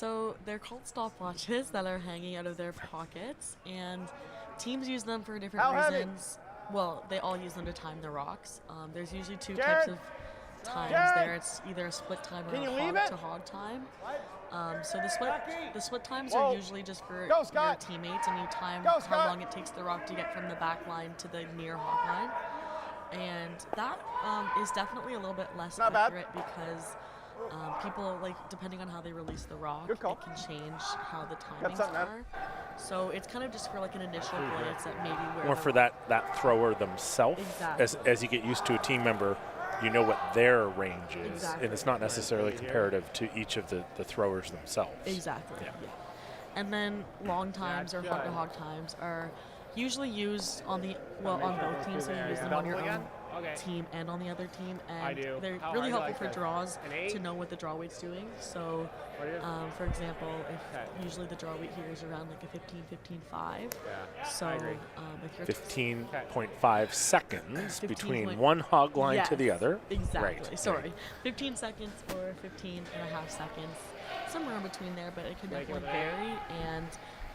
So they're called stopwatches that are hanging out of their pockets, and teams use them for different reasons. Well, they all use them to time the rocks. There's usually two types of times there. It's either a split time or a hog-to-hog time. So the split times are usually just for your teammates, and you time how long it takes the rock to get from the back line to the near hog line. And that is definitely a little bit less accurate because people, like, depending on how they release the rock, it can change how the timings are. So it's kind of just for like an initial glance at maybe where. Or for that thrower themselves. Exactly. As you get used to a team member, you know what their range is, and it's not necessarily comparative to each of the throwers themselves. Exactly. Yeah. And then long times or hog-to-hog times are usually used on both teams, so you use them on your own team and on the other team, and they're really helpful for draws to know what the draw weight's doing. So, for example, if usually the draw weight here is around like a 15-15-5. So, if you're 15.5 seconds between one hog line to the other. Exactly. Right. Sorry, 15 seconds or 15.5 seconds, somewhere in between there, but it can definitely vary, and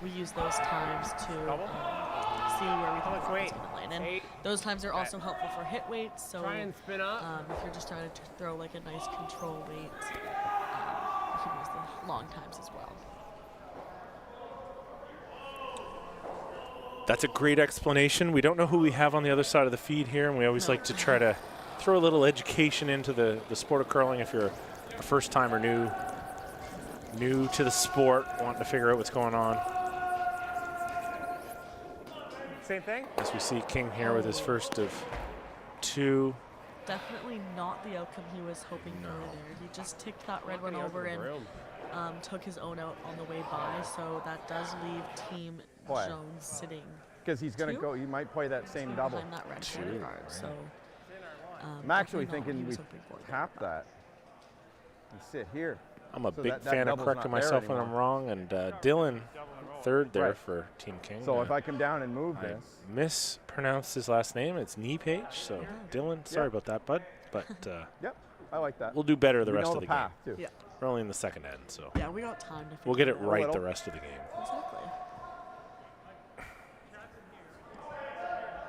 we use those times to see where we think the rock is going to land. And those times are also helpful for hit weights. So if you're just trying to throw like a nice control weight, you can use the long times as well. That's a great explanation. We don't know who we have on the other side of the feed here, and we always like to try to throw a little education into the sport of curling if you're a first time or new to the sport, wanting to figure out what's going on. Same thing. As we see King here with his first of two. Definitely not the outcome he was hoping for there. He just ticked that red one over and took his own out on the way by. So that does leave Team Jones sitting. Because he's going to go, you might play that same double. Behind that red corner guard. So I'm actually thinking we cap that and sit here. I'm a big fan of correcting myself when I'm wrong, and Dylan third there for Team King. So if I come down and move this. Mispronounced his last name. It's Knee-Page. So Dylan, sorry about that, bud. But yep, I like that. We'll do better the rest of the path game. too. Yeah. We're only in the second end, so yeah, we got time to figure we'll get it out. right the rest of the game. Exactly.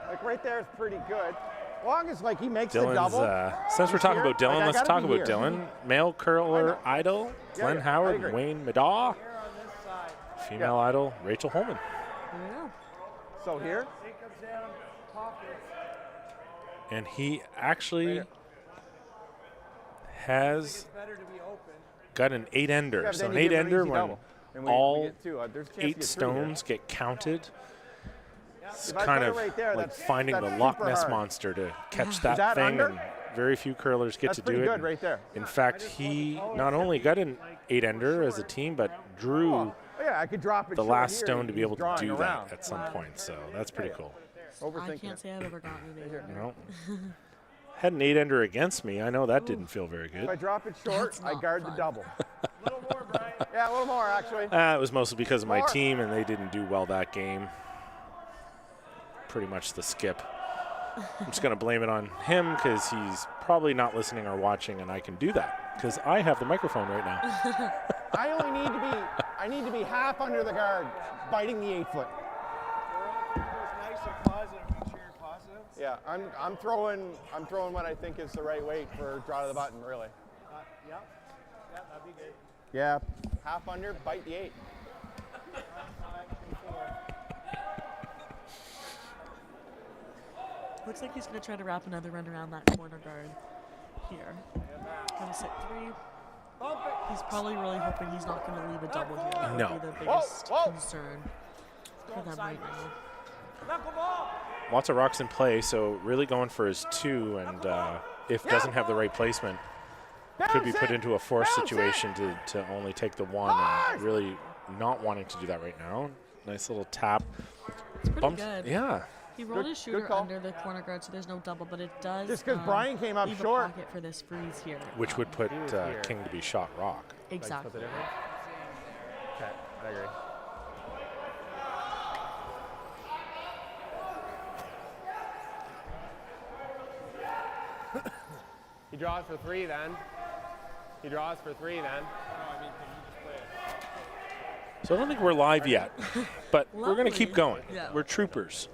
Like right there is pretty good. As long as like he makes Dylan's, the double. Since we're talking about Dylan, like, let's talk about Dylan. Male curler idol, Glenn Howard and Wayne Madaw. Female idol, Rachel Holman. Yeah. So here. And he actually has got an 8-ender. So an 8-ender when all 8 stones get counted. It's kind of like finding the Loch Ness Monster to catch that thing, and very few curlers get to do it. Right there. In fact, he not only got an 8-ender as a team, but drew I could drop it the last stone to be able to do that at some point. So that's pretty cool. I can't say I've ever gotten an 8-ender. No. Had an 8-ender against me. I know that didn't feel very good. If I drop it short, I guard the double. A little more, Brian. Yeah, a little more, actually. It was mostly because of my team, and they didn't do well that game. Pretty much the skip. I'm just going to blame it on him because he's probably not listening or watching, and I can do that because I have the microphone right now. I need to be half under the guard, biting the 8-foot. Nice and positive. Make sure you're positive. Yeah, I'm throwing what I think is the right weight for draw to the button, really. Yep, that'd be good. Yeah, half under, bite the 8. Looks like he's going to try to wrap another run around that corner guard here. Going to sit 3. He's probably really hoping he's not going to leave a double here. That would be the biggest concern for them right now. Lots of rocks in play, so really going for his 2, and if doesn't have the right placement, could be put into a forced situation to only take the 1, and really not wanting to do that right now. Nice little tap. It's pretty good. Yeah. He rolled his shooter under the corner guard, so there's no double, but it does just because Brian came up leave short. A pocket for this freeze here. Which would put King to be shot rock. Exactly. Okay, I agree. He draws for 3 then. So I don't think we're live yet, but we're going to keep going. Yeah. We're troopers.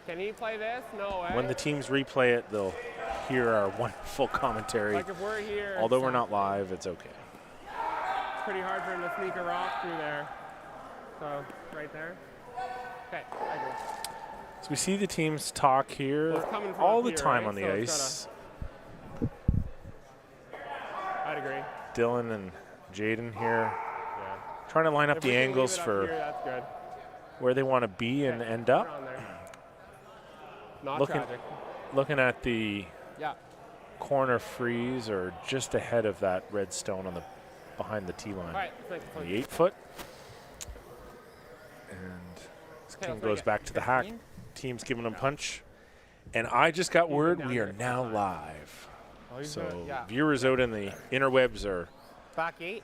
Can he play this? No way. When the teams replay it, they'll hear our wonderful commentary. Like if we're here. Although we're not live, it's okay. It's pretty hard for him to sneak a rock through there. So, right there. Okay, I agree. So we see the teams talk here all the time on the ice. I'd agree. Dylan and Jayden here, Yeah. trying to line up If the we can angles leave it up for here, that's good. where they want to be and end up. On there. Not Looking, tragic. looking at the Yeah. corner freeze or just ahead of that red stone on the behind the T line. All right, let's The make it 8-foot. And this King goes back to the hack. Team's giving him punch. And I just got word we are now live. So viewers out in the interwebs are back 8.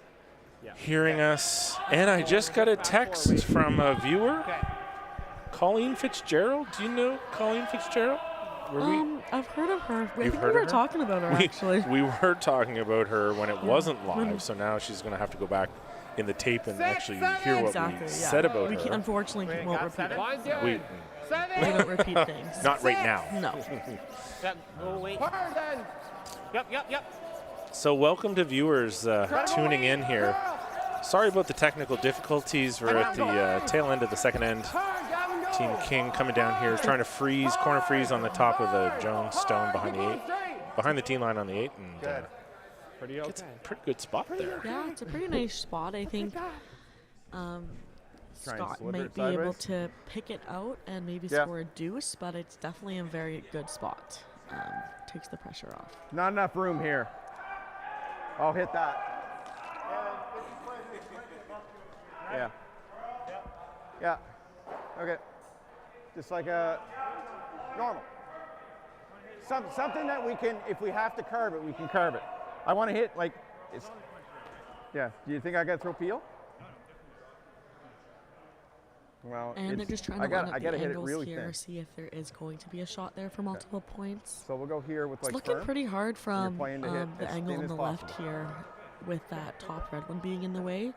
hearing us. And I just got a text from a viewer. Colleen Fitzgerald. Do you know Colleen Fitzgerald? I've heard of her. I think we heard of were her? talking about her, actually. We were talking about her when it wasn't live, so now she's going to have to go back in the tape and actually hear what we said about her. Unfortunately, we won't repeat it. We don't repeat things. not right now. No. Go wait. Yep. So welcome to viewers tuning in here. Sorry about the technical difficulties. We're at the tail end of the second end. Team King coming down here, trying to freeze, corner freeze on the top of the Jones stone behind the 8, behind the team line on the 8, and Pretty okay. it's a pretty good spot there. Yeah, it's a pretty nice spot. I think Scott might be able to pick it out and maybe score a deuce, but it's definitely a very good spot. Takes the pressure off. Not enough room here. I'll hit that. Yeah. Yeah. Okay. Just like a normal. Something that we can, if we have to carve it, we can carve it. I want to hit like, it's, yeah. Do you think I got to throw peel? Well, and they're just trying to line up the angles here, see if there is going to be a shot there for multiple points. So we'll go here with like it's looking pretty hard from the angle on the left possible. here with that top red one being in the way.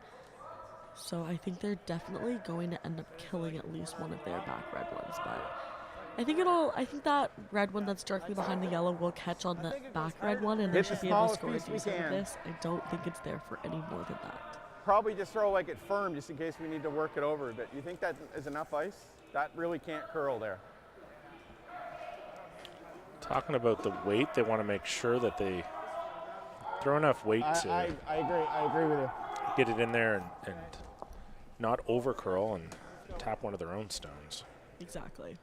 So I think they're definitely going to end up killing at least one of their back red ones. But I think that red one that's directly behind the yellow will catch on the back red one, and they should be able to score a decent with this. I don't think it's there for any more than that. Probably just throw like it firm just in case we need to work it over a bit. You think that is enough ice? That really can't curl there. Talking about the weight, they want to make sure that they throw enough weight to I agree with you. get it in there and not over curl and tap one of their own stones. Exactly.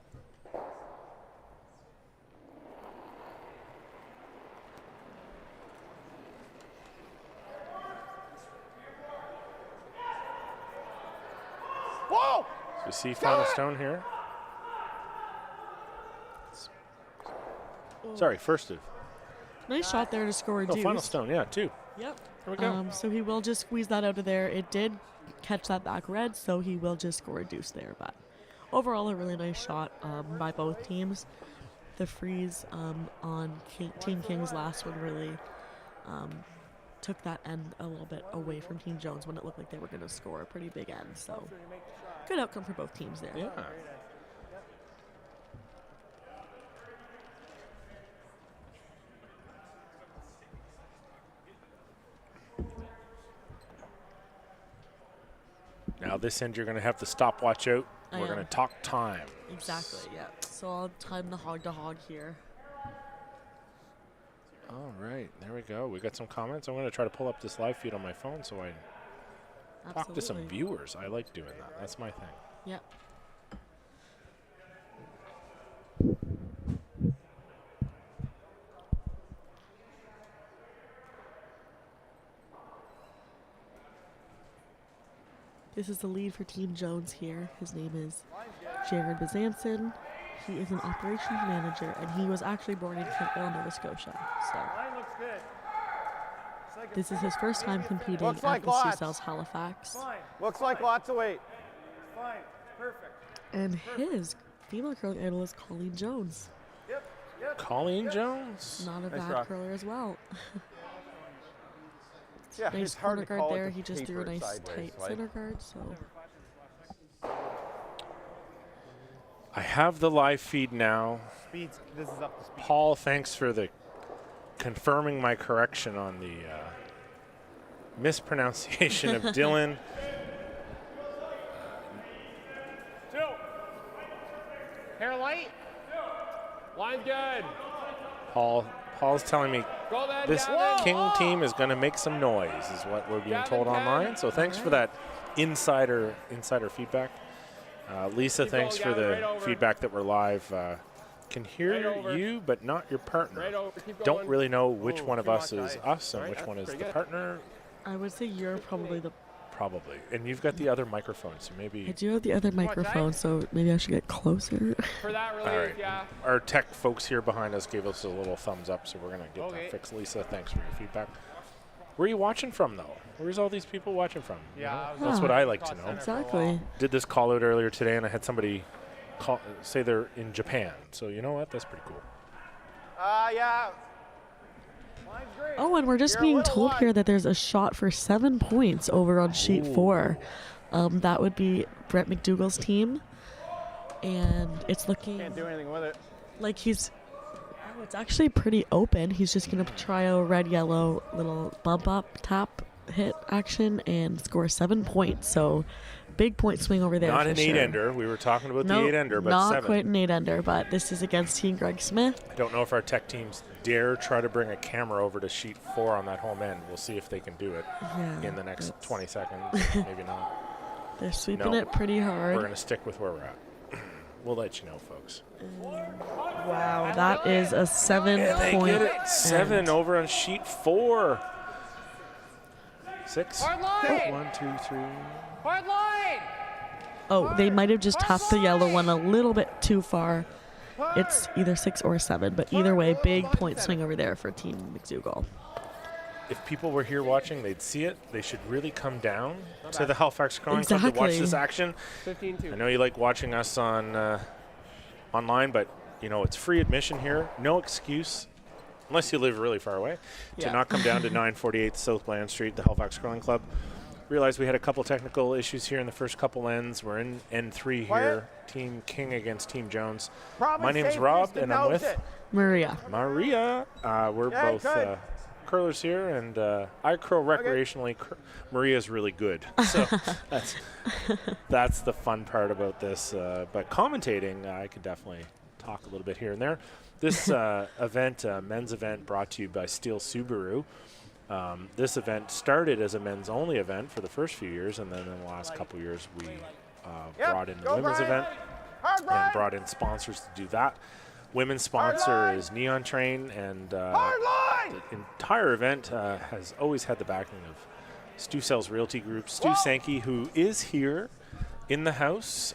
Whoa! So we see final stone here. Sorry, first of. Nice shot there to score a deuce. Final stone, yeah, 2. Yep. There we go. So he will just squeeze that out of there. It did catch that back red, so he will just score a deuce there. But overall, a really nice shot by both teams. The freeze on Team King's last one really took that end a little bit away from Team Jones when it looked like they were going to score a pretty big end. So good outcome for both teams there. Yeah. Now this end you're going to have the stopwatch out. We're going to talk time. Exactly, yeah. So I'll time the hog to hog here. All right, there we go. We got some comments. I'm going to try to pull up this live feed on my phone so I talk to some viewers. I like doing that. That's my thing. Yep. This is the lead for Team Jones here. His name is Jared Bezanson. He is an operations manager, and he was actually born in Campbell, Nova Scotia. So this is his first time competing at the SUBURU Halifax. Looks like lots of weight. Fine. Perfect. And his female curling idol is Colleen Jones. Colleen Jones? Not a bad curler as well. Yeah, nice it's hard corner to call guard there. it to He just threw a paper it nice sideways, tight like. center guard. So I have the live feed now. This is up to speed. Paul, thanks for the confirming my correction on the mispronunciation of Dylan. Hair light. Line's good. Paul's telling me Go then, this Gavin. King team is going to make some noise, is what we're being Gavin, told Gavin. online. So thanks for that insider feedback. Lisa, Keep thanks going, for Gavin, the right over. feedback that we're live. Can Right hear over. you, but not your partner. Right over. Keep Don't going. really know which Ooh, one of too us much is ice. us and Right, which that's one is pretty the good. partner. I would say you're probably the. Probably. And you've got the other microphone, so I maybe do have the other microphone, so maybe I should get closer. For that relief, All right. yeah. our tech folks here behind us gave us a little thumbs up, so we're going to get Okay. that fixed. Lisa, thanks for your feedback. Where are you watching from, though? Where's all these people watching from? You Yeah, know? I was That's Huh. what I like to Call know. center. Exactly. Did this call out earlier today, and I had somebody say they're in Japan. So you know what? That's pretty cool. Yeah. Line's great. Oh, and we're just You're a being little told wide. here that there's a shot for 7 points over on sheet 4. That would be Brett McDougall's team, and it's looking Can't do anything with it. like he's. Oh, it's actually pretty open. He's just gonna try a red-yellow little bump up tap hit action and score 7 points. So big point swing over there. Not for an sure. 8-ender. We were talking about No, the 8-ender, but not 7. quite an 8-ender, but this is against Team Greg Smith. I don't know if our tech teams dare try to bring a camera over to sheet 4 on that home end. We'll see if they can do it Yeah, in the next that's- 20 seconds. Maybe not. They're sweeping No, it pretty hard. We're going to stick with where we're at. We'll let you know, folks. Wow, that is a 7 And they point. get it. 7 end. over on sheet 4. 6. Hard line. 1, 2, 3. Hard line. Oh, they might have just tapped the yellow one a little bit too far. It's either 6 or 7, but either way, big point swing over there for Team McDougall. If people were here watching, they'd see it. They should really come down to the Halifax Curling Club to watch Exactly. this action. 15-2. I know you like watching us on online, but you know it's free admission here. No excuse, unless you live really far away, to Yeah. not come down to 948 South Bland Street, the Halifax Curling Club. Realized we had a couple technical issues here in the first couple ends. We're in N3 here. Quiet. Team King against Team Jones. Probably My name's safe Rob, just to and I'm nose with it. Maria. Maria. We're Yeah, both good. curlers here, and I curl recreationally. Maria's really good, so that's the fun part about this. But commentating, I could definitely talk a little bit here and there. This event, men's event, brought to you by STEELE SUBURU. This event started as a men's only event for the first few years, and then in the last couple years we brought in the go women's Brian. event Hard and Brian. brought in sponsors to do that. Women's sponsor line. is Neon Train, and Hard line. the entire event has always had the backing of Stu Sells Realty Group. Stu Sankey, who is here in the house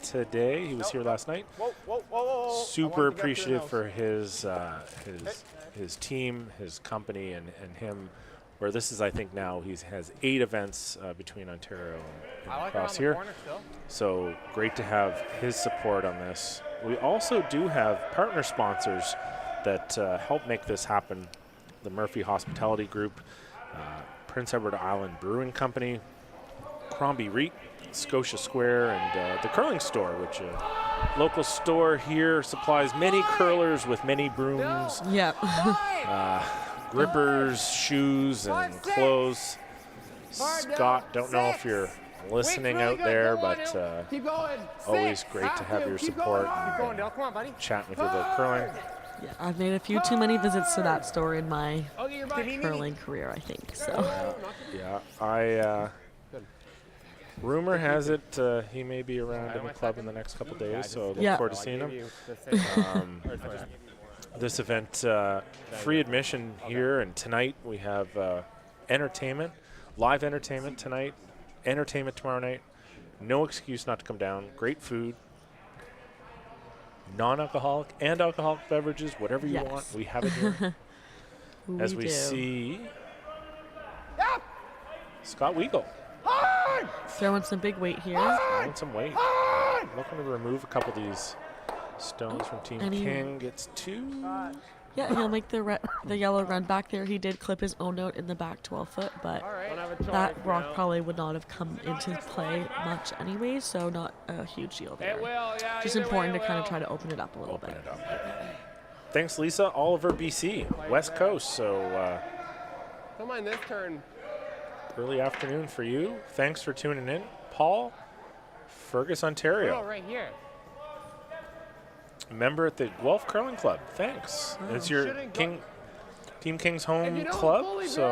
today. He was here last night. Whoa, whoa, whoa, whoa, whoa. Super I wanted to get appreciative through for his team, his company, and him. Where this is, I think now he has 8 events between Ontario and I like it on across the here. corner still. So great to have his support on this. We also do have partner sponsors that help make this happen. The Murphy Hospitality Group, Prince Edward Island Brewing Company, Crombie Reet, Scotia Square, and the Curling Store, which local store here supplies many curlers with many brooms, Yeah. grippers, shoes, and clothes. Scott, don't know if you're listening out there, but Keep going. always 6. great to have your Keep support going. Keep going, and Dale. Come on, buddy. chatting with you about curling. Yeah, I've made a few too many visits to that store in my I'll get your buddy. curling career, I think. So Yeah, rumor has it he may be around in the club in the next couple days, so look Yeah. forward to seeing him. This event, free admission here, and tonight we have entertainment, live entertainment tonight, entertainment tomorrow night. No excuse not to come down. Great food, non-alcoholic and alcoholic beverages, whatever you Yes. want. We have it here. As we do. see Scott Weagle Throwing some big weight here. throwing some weight. Looking to remove a couple of these stones from Team Any- King. Gets 2. Yeah, he'll make the yellow run back there. He did clip his own note in the back 12-foot, but that rock probably would not have come into play much anyway, so not a huge deal there. Just important to kind of try to open it up a little bit. Thanks, Lisa. Oliver, BC, West Coast. So don't mind this turn. Early afternoon for you. Thanks for tuning in. Paul, Fergus, Ontario. Oh, right here. Member at the Guelph Curling Club. Thanks. It's your Team King's home club, so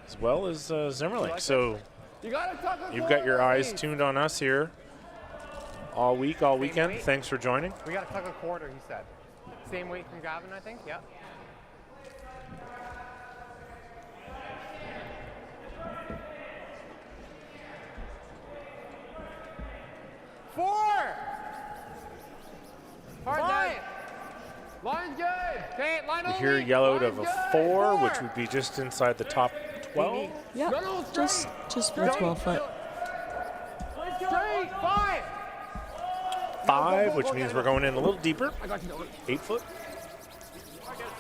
as well as Zimmerlich. So you've got your eyes tuned on us here all week, all weekend. Thanks for joining. We got to tuck a quarter, he said. Same weight from Gavin, I think. Yeah. Line's good. Okay, line we hear yellowed of a 4, which would be just inside the top 12. Yeah, just for 12-foot. Straight, 5. 5, which means we're going in a little deeper. 8 foot.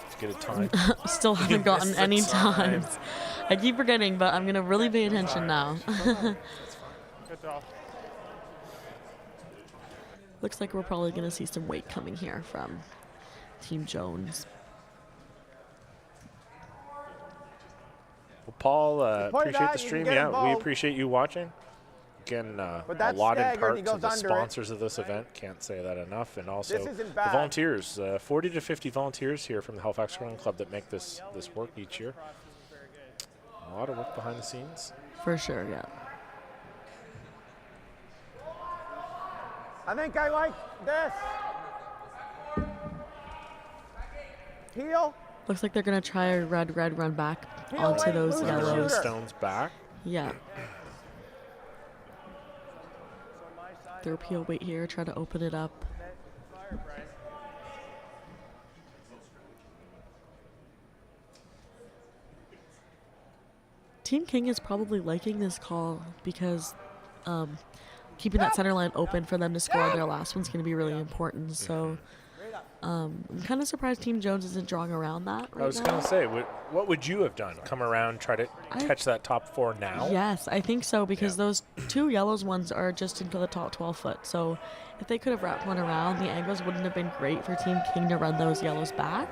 Let's get a time. Still haven't gotten any times. I keep forgetting, but I'm going to really pay attention now. Looks like we're probably going to see some weight coming here from Team Jones. Well, Paul, appreciate the stream. Yeah, we appreciate you watching. Again, a lot in part to the sponsors of this event. Can't say that enough. And also the volunteers, 40 to 50 volunteers here from the Halifax Curling Club that make this work each year. A lot of work behind the scenes. For sure, yeah. I think I like this. Heel. Looks like they're going to try a red run back onto those yellows. Stones back. Yeah. Throw peel weight here, try to open it up. Team King is probably liking this call because keeping that center line open for them to score on their last one's going to be really important. So I'm kind of surprised Team Jones isn't drawing around that right now. I was going to say, what would you have done? Come around, try to catch that top 4 now? Yes, I think so, because those 2 yellows ones are just into the top 12 foot. So if they could have wrapped one around, the angles wouldn't have been great for Team King to run those yellows back.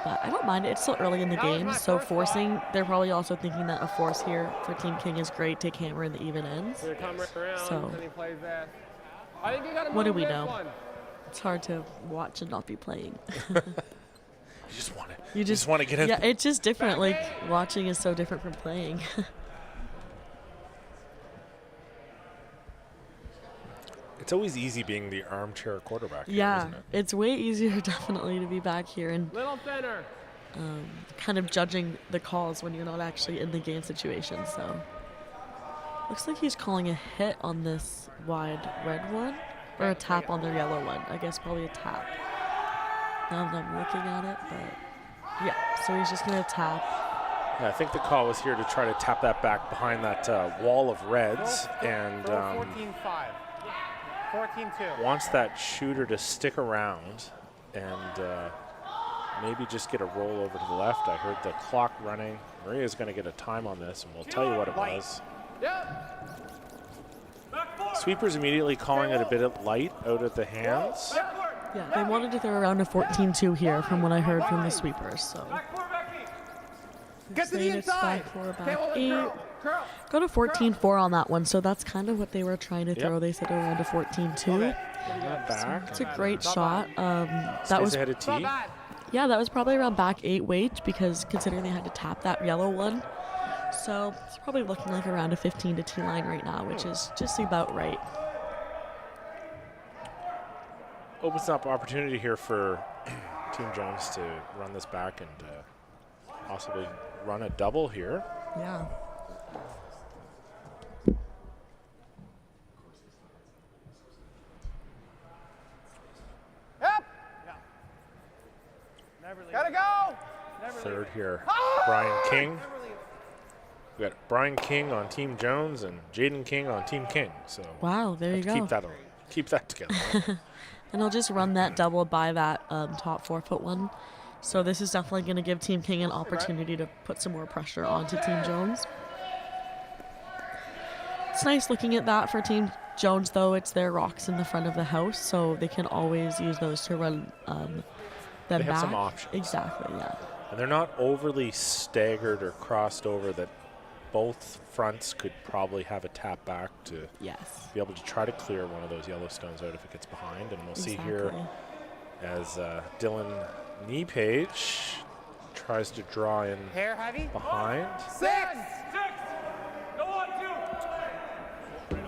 But I don't mind it. It's still early in the game, so forcing, they're probably also thinking that a force here for Team King is great to hammer in the even ends. So what do we know? It's hard to watch and not be playing. You just want to get in. Yeah, it's just different. Like, watching is so different from playing. It's always easy being the armchair quarterback here, yeah, isn't it? It's way easier definitely to be back here and kind of judging the calls when you're not actually in the game situation. So looks like he's calling a hit on this wide red one, or a tap on their yellow one. I guess probably a tap. Now that I'm looking at it, but yeah, so he's just gonna tap. Yeah, I think the call was here to try to tap that back behind that wall of reds, and 14-5. 14-2. Wants that shooter to stick around and maybe just get a roll over to the left. I heard the clock running. Maria's going to get a time on this, and we'll tell you what it was. Sweepers immediately calling it a bit light out of the hands. Yeah, they wanted to throw around a 14-2 here from what I heard from the sweepers. So get to the inside. Back 8. Go to 14-4 on that one, so that's kind of what they were trying to throw. They said around a 14-2. It's a great shot. That was ahead of T. Yeah, that was probably around back 8 weight, because considering they had to tap that yellow one. So it's probably looking like around a 15 to T line right now, which is just about right. Opens up opportunity here for Team Jones to run this back and possibly run a double here. Yeah. Gotta go! Third here, Brian King. We got Brian King on Team Jones and Jayden King on Team King. So wow, there you go. Keep that together. And he'll just run that double by that top 4-foot one. So this is definitely going to give Team King an opportunity to put some more pressure onto Team Jones. It's nice looking at that for Team Jones, though. It's their rocks in the front of the house, so they can always use those to run them back. They have some options. Exactly, yeah. And they're not overly staggered or crossed over, that both fronts could probably have a tap back to be able to try to clear one of those yellow stones out if it gets behind. And we'll see here as Dylan Kneepage tries to draw in behind. 6. Go on, 2.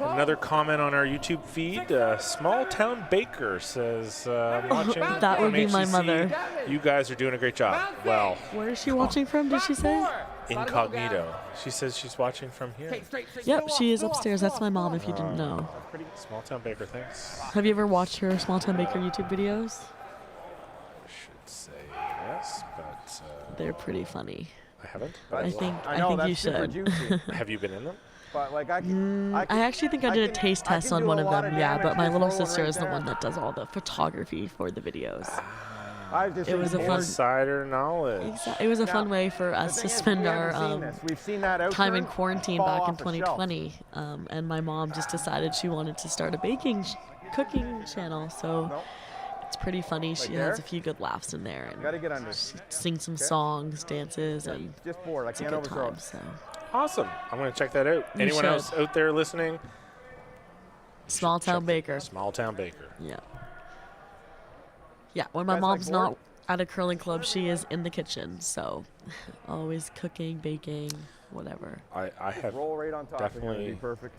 Another comment on our YouTube feed. Small Town Baker says, watching that would be my HCC, mother. You guys are doing a great job. Well, Where is she watching from, did she say? incognito. She says she's watching from here. Yep, she is upstairs. That's my mom, if you didn't know. Small Town Baker, thanks. Have you ever watched her Small Town Baker YouTube videos? Should say yes, but They're pretty funny. I haven't. I think that's you super should. juicy. Have you been in them? But like I actually think I did a taste test on one of them, yeah, but my little sister is the one that does all the photography for the videos. It was a fun insider knowledge. It was a fun way for us to spend our time in outturn quarantine fall back in off the shelf. 2020, and my mom just decided she wanted to start a cooking channel, so it's pretty funny. She has a few good laughs in there, and Gotta get under. she sings some songs, dances, and Just bored. I it's a can't good overthrow. time. So Awesome. I'm going to check that out. You Anyone should. else out there listening? Small Town Baker. Small Town Baker. Yeah. Yeah, when my Guys, mom's like not board? at a curling club, she is in the kitchen, so always cooking, baking, whatever. I have Roll right on top. definitely It'd be perfect.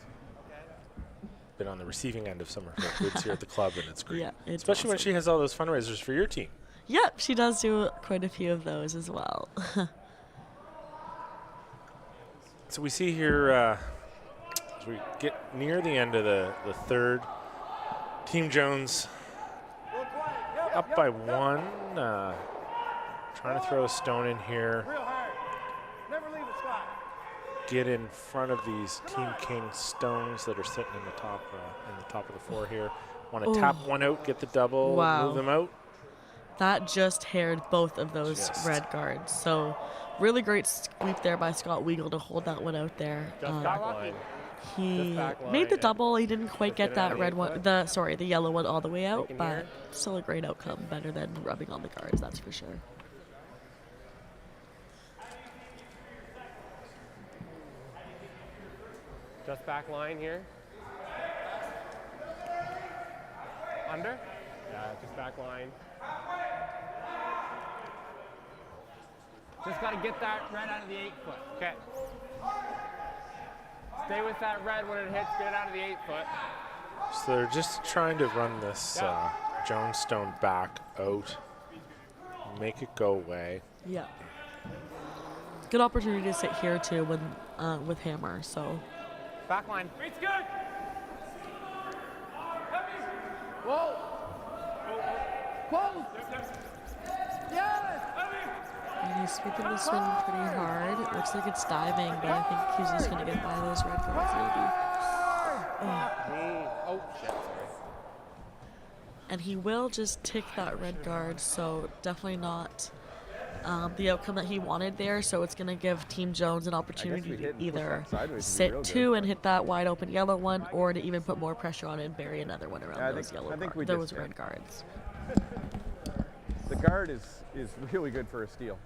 been on the receiving end of some of her goods here at the club, and it's great. Yeah, it's Especially when awesome. she has all those fundraisers for your team. Yep, she does do quite a few of those as well. So we see here, as we get near the end of the third, Team Jones up by 1. Trying to throw a stone in here. Real hard. Never leave the spot. Get in front of these Team King stones that are sitting in the top of the floor here. Want to tap one out, get the double, move them out. That just haired both of those red guards. So really great sweep there by Scott Weagle to hold that one out there. He made the double. He didn't quite get that red one, the yellow one all the way out, but still a great outcome. Better than rubbing on the guards, that's for sure. Just back line here. Under? Yeah, just back line. Just got to get that red out of the 8-foot. Okay. Stay with that red when it hits. Get it out of the 8-foot. So they're just trying to run this Jones stone back out, make it go away. Yeah. Good opportunity to sit here too with Hammer. So. Back line. It's good. Whoa. Whoa. Yes. And he's sweeping the swing pretty hard. It looks like it's diving, but I think he's just going to get by those red guards maybe. Oh, shit. Sorry. And he will just tick that red guard, so definitely not the outcome that he wanted there. So it's going to give Team Jones an opportunity to either sit two and hit that wide open yellow one, or to even put more pressure on it and bury another one around those red guards. The guard is really good for a steal.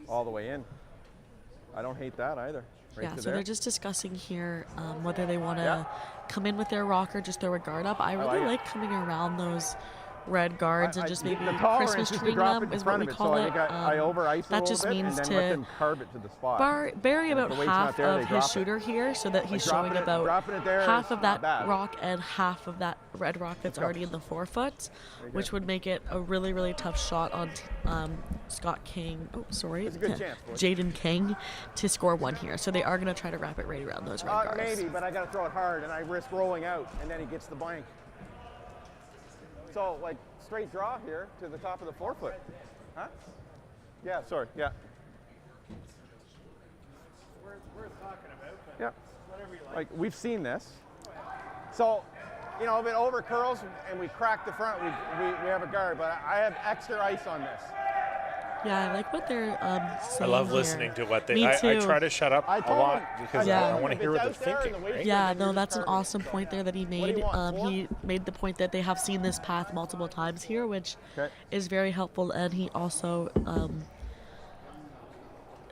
All the way in. I don't hate that either. Right Yeah, to so there. they're just discussing here whether they want to come in with their rock or just throw a guard up. I really like coming around those red guards and just maybe Christmas treeing them is what we call it. That just means to bury about half of his shooter here, so that he's showing about half of that rock and half of that red rock that's already in the 4-foot, which would make it a really, really tough shot on Jayden King to score one here. So they are going to try to wrap it right around those red guards. Maybe, but I got to throw it hard, and I risk rolling out, and then he gets the blank. So, like, straight draw here to the top of the 4-foot. Huh? Yeah, sorry, yeah. We're talking about, but Yeah. whatever you like. Like, we've seen this. So, you know, if it over curls and we crack the front, we have a guard. But I have extra ice on this. Yeah, I like what they're saying. I love here. listening to what they. Me too. I try to shut up a lot because I want to hear what they're thinking. Right? Yeah, no, that's an awesome point there that he made. He made the point that they have seen this path multiple times here, which is very helpful. And he also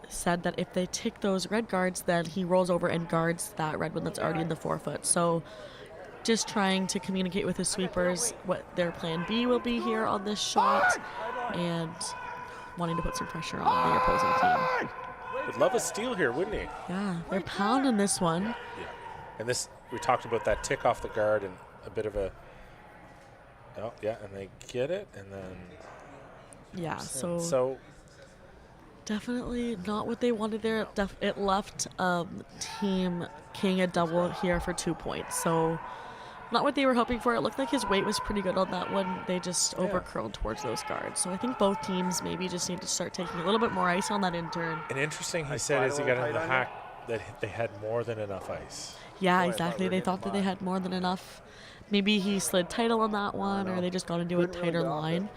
said that if they tick those red guards, then he rolls over and guards that red one that's already in the forefoot. So just trying to communicate with his sweepers what their plan B will be here on this shot, and wanting to put some pressure on the opposing team. Would love a steal here, wouldn't he? Yeah, they're pounding this one. Yeah. And this, we talked about that tick off the guard and a bit of a, oh, yeah, and they get it, and then. Yeah, so definitely not what they wanted there. It left Team King a double here for 2 points. So not what they were hoping for. It looked like his weight was pretty good on that one. They just over-curled towards those guards. So I think both teams maybe just need to start taking a little bit more ice on that in-turn. And interesting, he said as he got in the hack that they had more than enough ice. Yeah, exactly. They thought that they had more than enough. Maybe he slid title on that one, or they just got into a tighter line.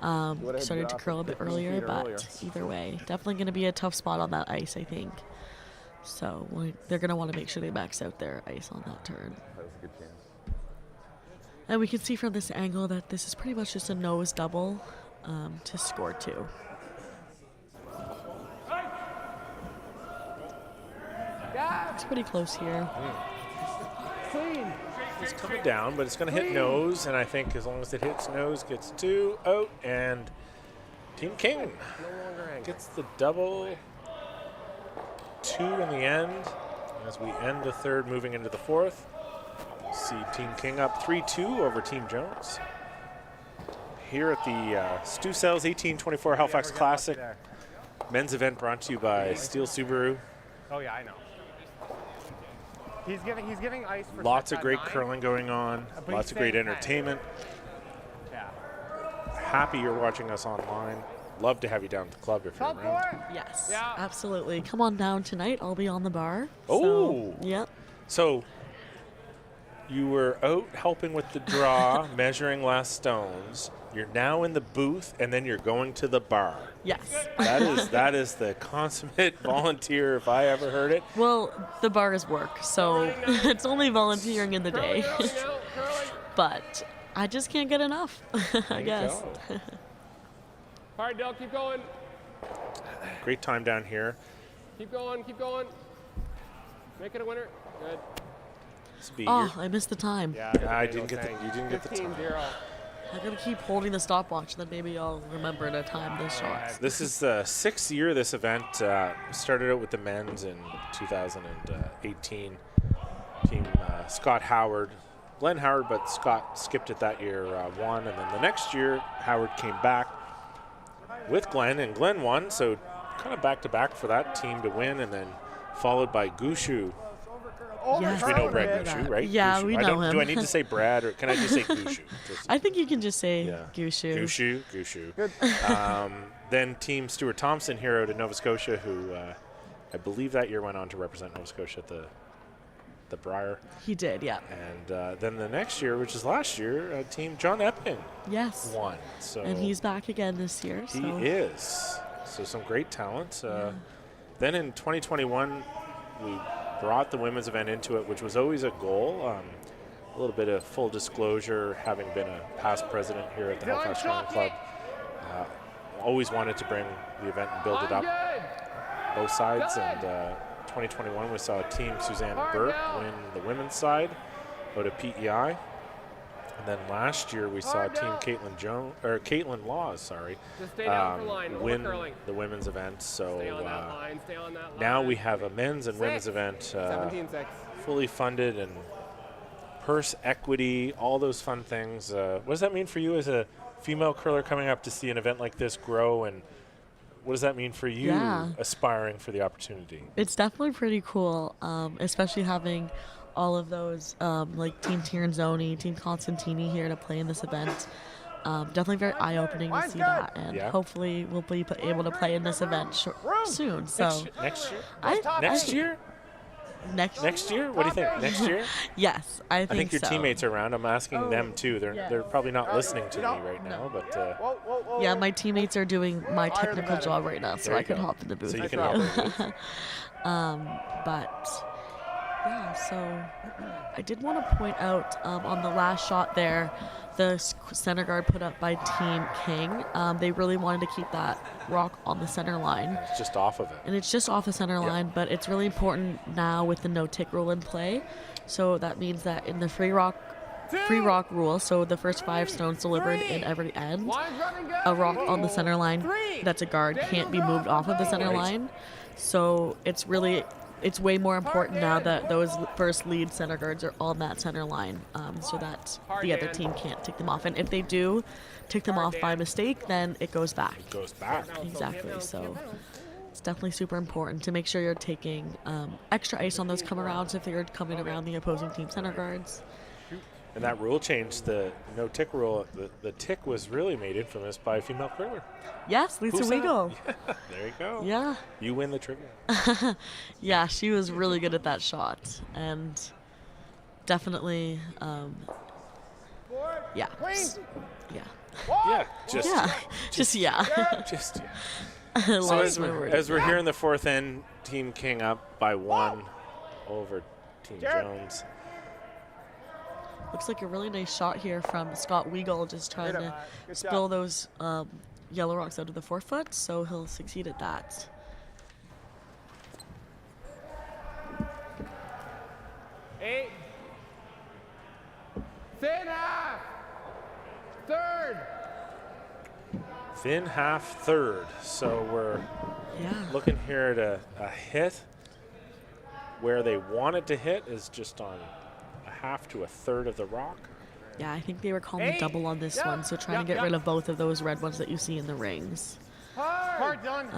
Started to curl a bit earlier, but either way, definitely going to be a tough spot on that ice, I think. So they're going to want to make sure they max out their ice on that turn. That was a good chance. And we can see from this angle that this is pretty much just a nose double to score 2. It's pretty close here. Clean. It's coming down, but it's going to hit nose, and I think as long as it hits nose, gets 2 out, and Team King gets the double 2 in the end as we end the third, moving into the fourth. See Team King up 3-2 over Team Jones. Here at the Stu Sells 1824 Halifax Classic men's event brought to you by STEELE Subaru. Oh yeah, I know. He's giving ice for lots of great curling going on, lots of great entertainment. Yeah. Happy you're watching us online. Love to have you down at the club if you're around. Yes, Yeah. absolutely. Come on down tonight. I'll be on the bar. Oh. So, yep. So you were out helping with the draw, measuring last stones. You're now in the booth, and then you're going to the bar. Yes. That is the consummate volunteer if I ever heard it. Well, the bar is work, so it's only volunteering in the day. But I just can't get enough, I guess. All right, Del, keep going. Great time down here. Keep going, keep going. Make it a winner. Good. Oh, I missed the time. Yeah, you didn't get the time. 15-0. I'm going to keep holding the stopwatch, then maybe I'll remember to time those shots. This is the 6th year this event. Started out with the men's in 2018. Team Scott Howard, Glenn Howard, but Scott skipped it that year, won. And then the next year, Howard came back with Glenn, and Glenn won. So kind of back-to-back for that team to win, and then followed by Gushu. Yes, we know Brad Gushu, right? Yeah, Gushu. we know him. Do I need to say Brad, or can I just say Gushu? I think you can just say Gushu. Gushu. Then Team Stuart Thompson here out of Nova Scotia, who I believe that year went on to represent Nova Scotia at the Briar. He did, yeah. And then the next year, which is last year, Team John Epping won. So and he's back again this year. He so. is. So some great talent. Then in 2021, we brought the women's event into it, which was always a goal. A little bit of full disclosure, having been a past president here at the Halifax Curling Club, always wanted to bring the event and build it up, both sides. And 2021, we saw Team Suzanne Burke win the women's side out of PEI. And then last year we saw Team Caitlin Laws, Just stay down for line. win the women's event. So Stay on that line. Stay on that line. now we have a men's and women's event 17-6. fully funded, and purse equity, all those fun things. What does that mean for you as a female curler coming up to see an event like this grow, and what does that mean for you aspiring for the opportunity? It's definitely pretty cool, especially having all of those, like Team Tiranzoni, Team Constantini here to play in this event. Definitely very eye-opening to see that, and hopefully we'll be able to play in this event soon. So Next year? Next year? Next year? What do you think? Next year? Yes, I think your so. teammates are around. I'm asking them too. They're probably not listening to me right now, but yeah, my teammates are doing my technical job right now, so I can hop in the booth. So you with can hop in the booth. But yeah, so I did want to point out on the last shot there, the center guard put up by Team King. They really wanted to keep that rock on the center line. It's just off of it. And it's just off the center line, but it's really important now with the no-tick rule in play. So that means that in the free rock rule, so the first 5 stones delivered in every end, a rock on the center line that's a guard can't be moved off of the center line. So it's way more important now that those first lead center guards are on that center line, so that the other team can't tick them off. And if they do tick them off by mistake, then it goes back. It goes back. Exactly. So it's definitely super important to make sure you're taking extra ice on those come-arounds if you're coming around the opposing team center guards. And that rule change, the no-tick rule, the tick was really made infamous by a female curler. Yes, Lisa Weigel. Yeah, there you go. Yeah. You win the trivia. Yeah, she was really good at that shot. And definitely, yeah. Yeah. Yeah, just yeah. Just yeah. Just yeah. So as we're here in the fourth end, Team King up by 1 over Team Jones. Looks like a really nice shot here from Scott Weigel, just trying to spill those yellow rocks out of the 4-foot, so he'll succeed at that. Thin half. Third. Thin half third. So we're looking here at a hit where they want it to hit is just on a half to a third of the rock. Yeah, I think they were calling a double on this one, so trying to get rid of both of those red ones that you see in the rings. Hard done.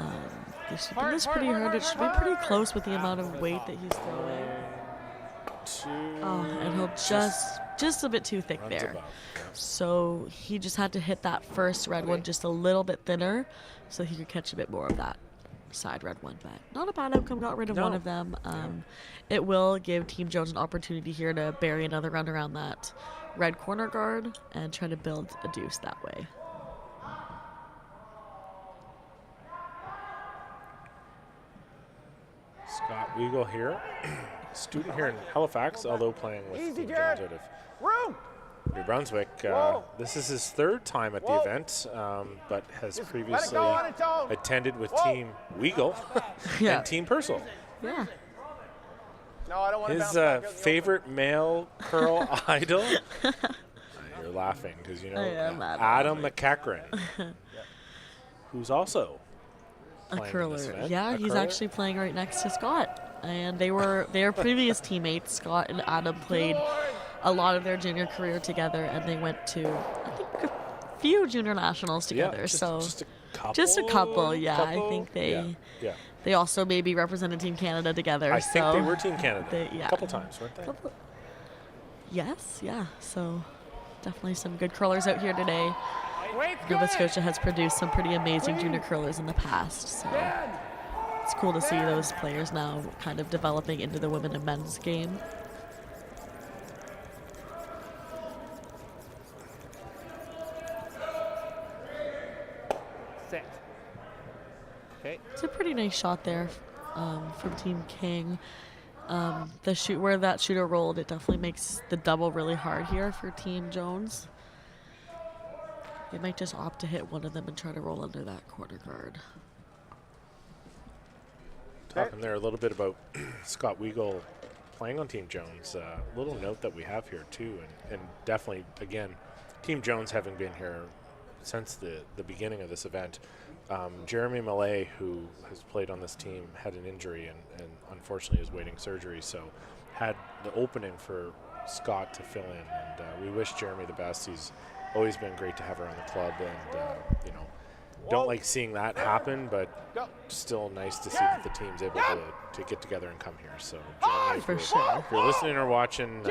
They're sweeping this pretty hard. It should be pretty close with the amount of weight that he's throwing. And he'll just a bit too thick there. So he just had to hit that first red one just a little bit thinner so he could catch a bit more of that side red one. But not a bad outcome, got rid of one of them. It will give Team Jones an opportunity here to bury another round around that red corner guard and try to build a deuce that way. Scott Weigel here, student here in Halifax, although playing with Team Jones out of New Brunswick. This is his 3rd time at the event, but has previously attended with Team Weigel and Team Purcell. Yeah. No, I don't want his favorite male curl idol. You're laughing because you know Adam McEachran, who's also a curler. Yeah, he's actually playing right next to Scott, and they were previous teammates. Scott and Adam played a lot of their junior career together, and they went to I think a few junior nationals together. Just a couple. Yeah, I think they also maybe represented Team Canada together. I think they were Team Canada a couple times, weren't they? Yes, yeah. So definitely some good curlers out here today. Nova Scotia has produced some pretty amazing junior curlers in the past, so it's cool to see those players now kind of developing into the women and men's game. Set. Okay. It's a pretty nice shot there from Team King. Where that shooter rolled, it definitely makes the double really hard here for Team Jones. They might just opt to hit one of them and try to roll under that corner guard. Talking there a little bit about Scott Weigel playing on Team Jones. A little note that we have here too, and definitely, again, Team Jones having been here since the beginning of this event. Jeremy Millay, who has played on this team, had an injury and unfortunately is waiting surgery, so had the opening for Scott to fill in, and we wish Jeremy the best. He's always been great to have around the club, and don't like seeing that happen, but still nice to see that the team's able to get together and come here. So Jeremy, if you're listening or watching,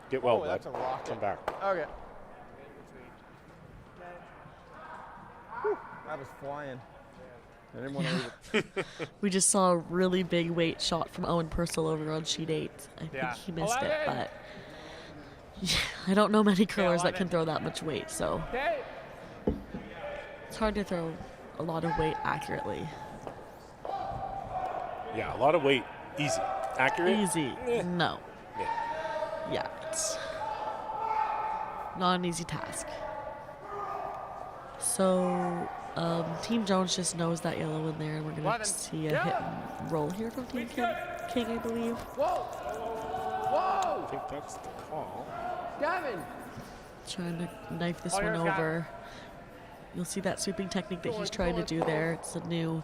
get well, bud. Come back. Okay. That was flying. I didn't want to leave it. We just saw a really big weight shot from Owen Purcell over on sheet 8. I think he missed it, but I don't know many curlers that can throw that much weight, so it's hard to throw a lot of weight accurately. Yeah, a lot of weight. Easy. Accurate? Easy. No. Yeah. Yeah, it's not an easy task. So, Team Jones just knows that yellow in there, and we're going to see a hit and roll here from Team King, I believe. Whoa! I think that's the call. Gavin! Trying to knife this one over. You'll see that sweeping technique that he's trying to do there. It's a new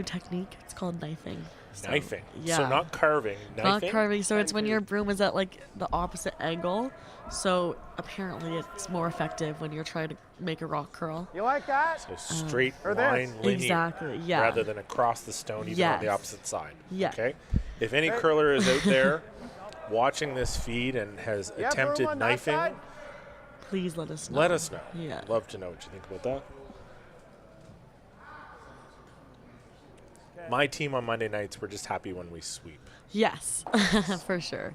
technique. It's called knifing. So, Knifing. Yeah. So not carving. Knifing. Not carving. So it's when your broom is at like the opposite angle. So apparently it's more effective when you're trying to make a rock curl. You like that? So straight line, linear. Exactly. Yeah. Rather than across the stone, even on the opposite side. Yeah. Okay. If any curler is out there watching this feed and has attempted knifing, please let us know. let us know. Yeah. Love to know what you think about that. My team on Monday nights, we're just happy when we sweep. Yes, for sure.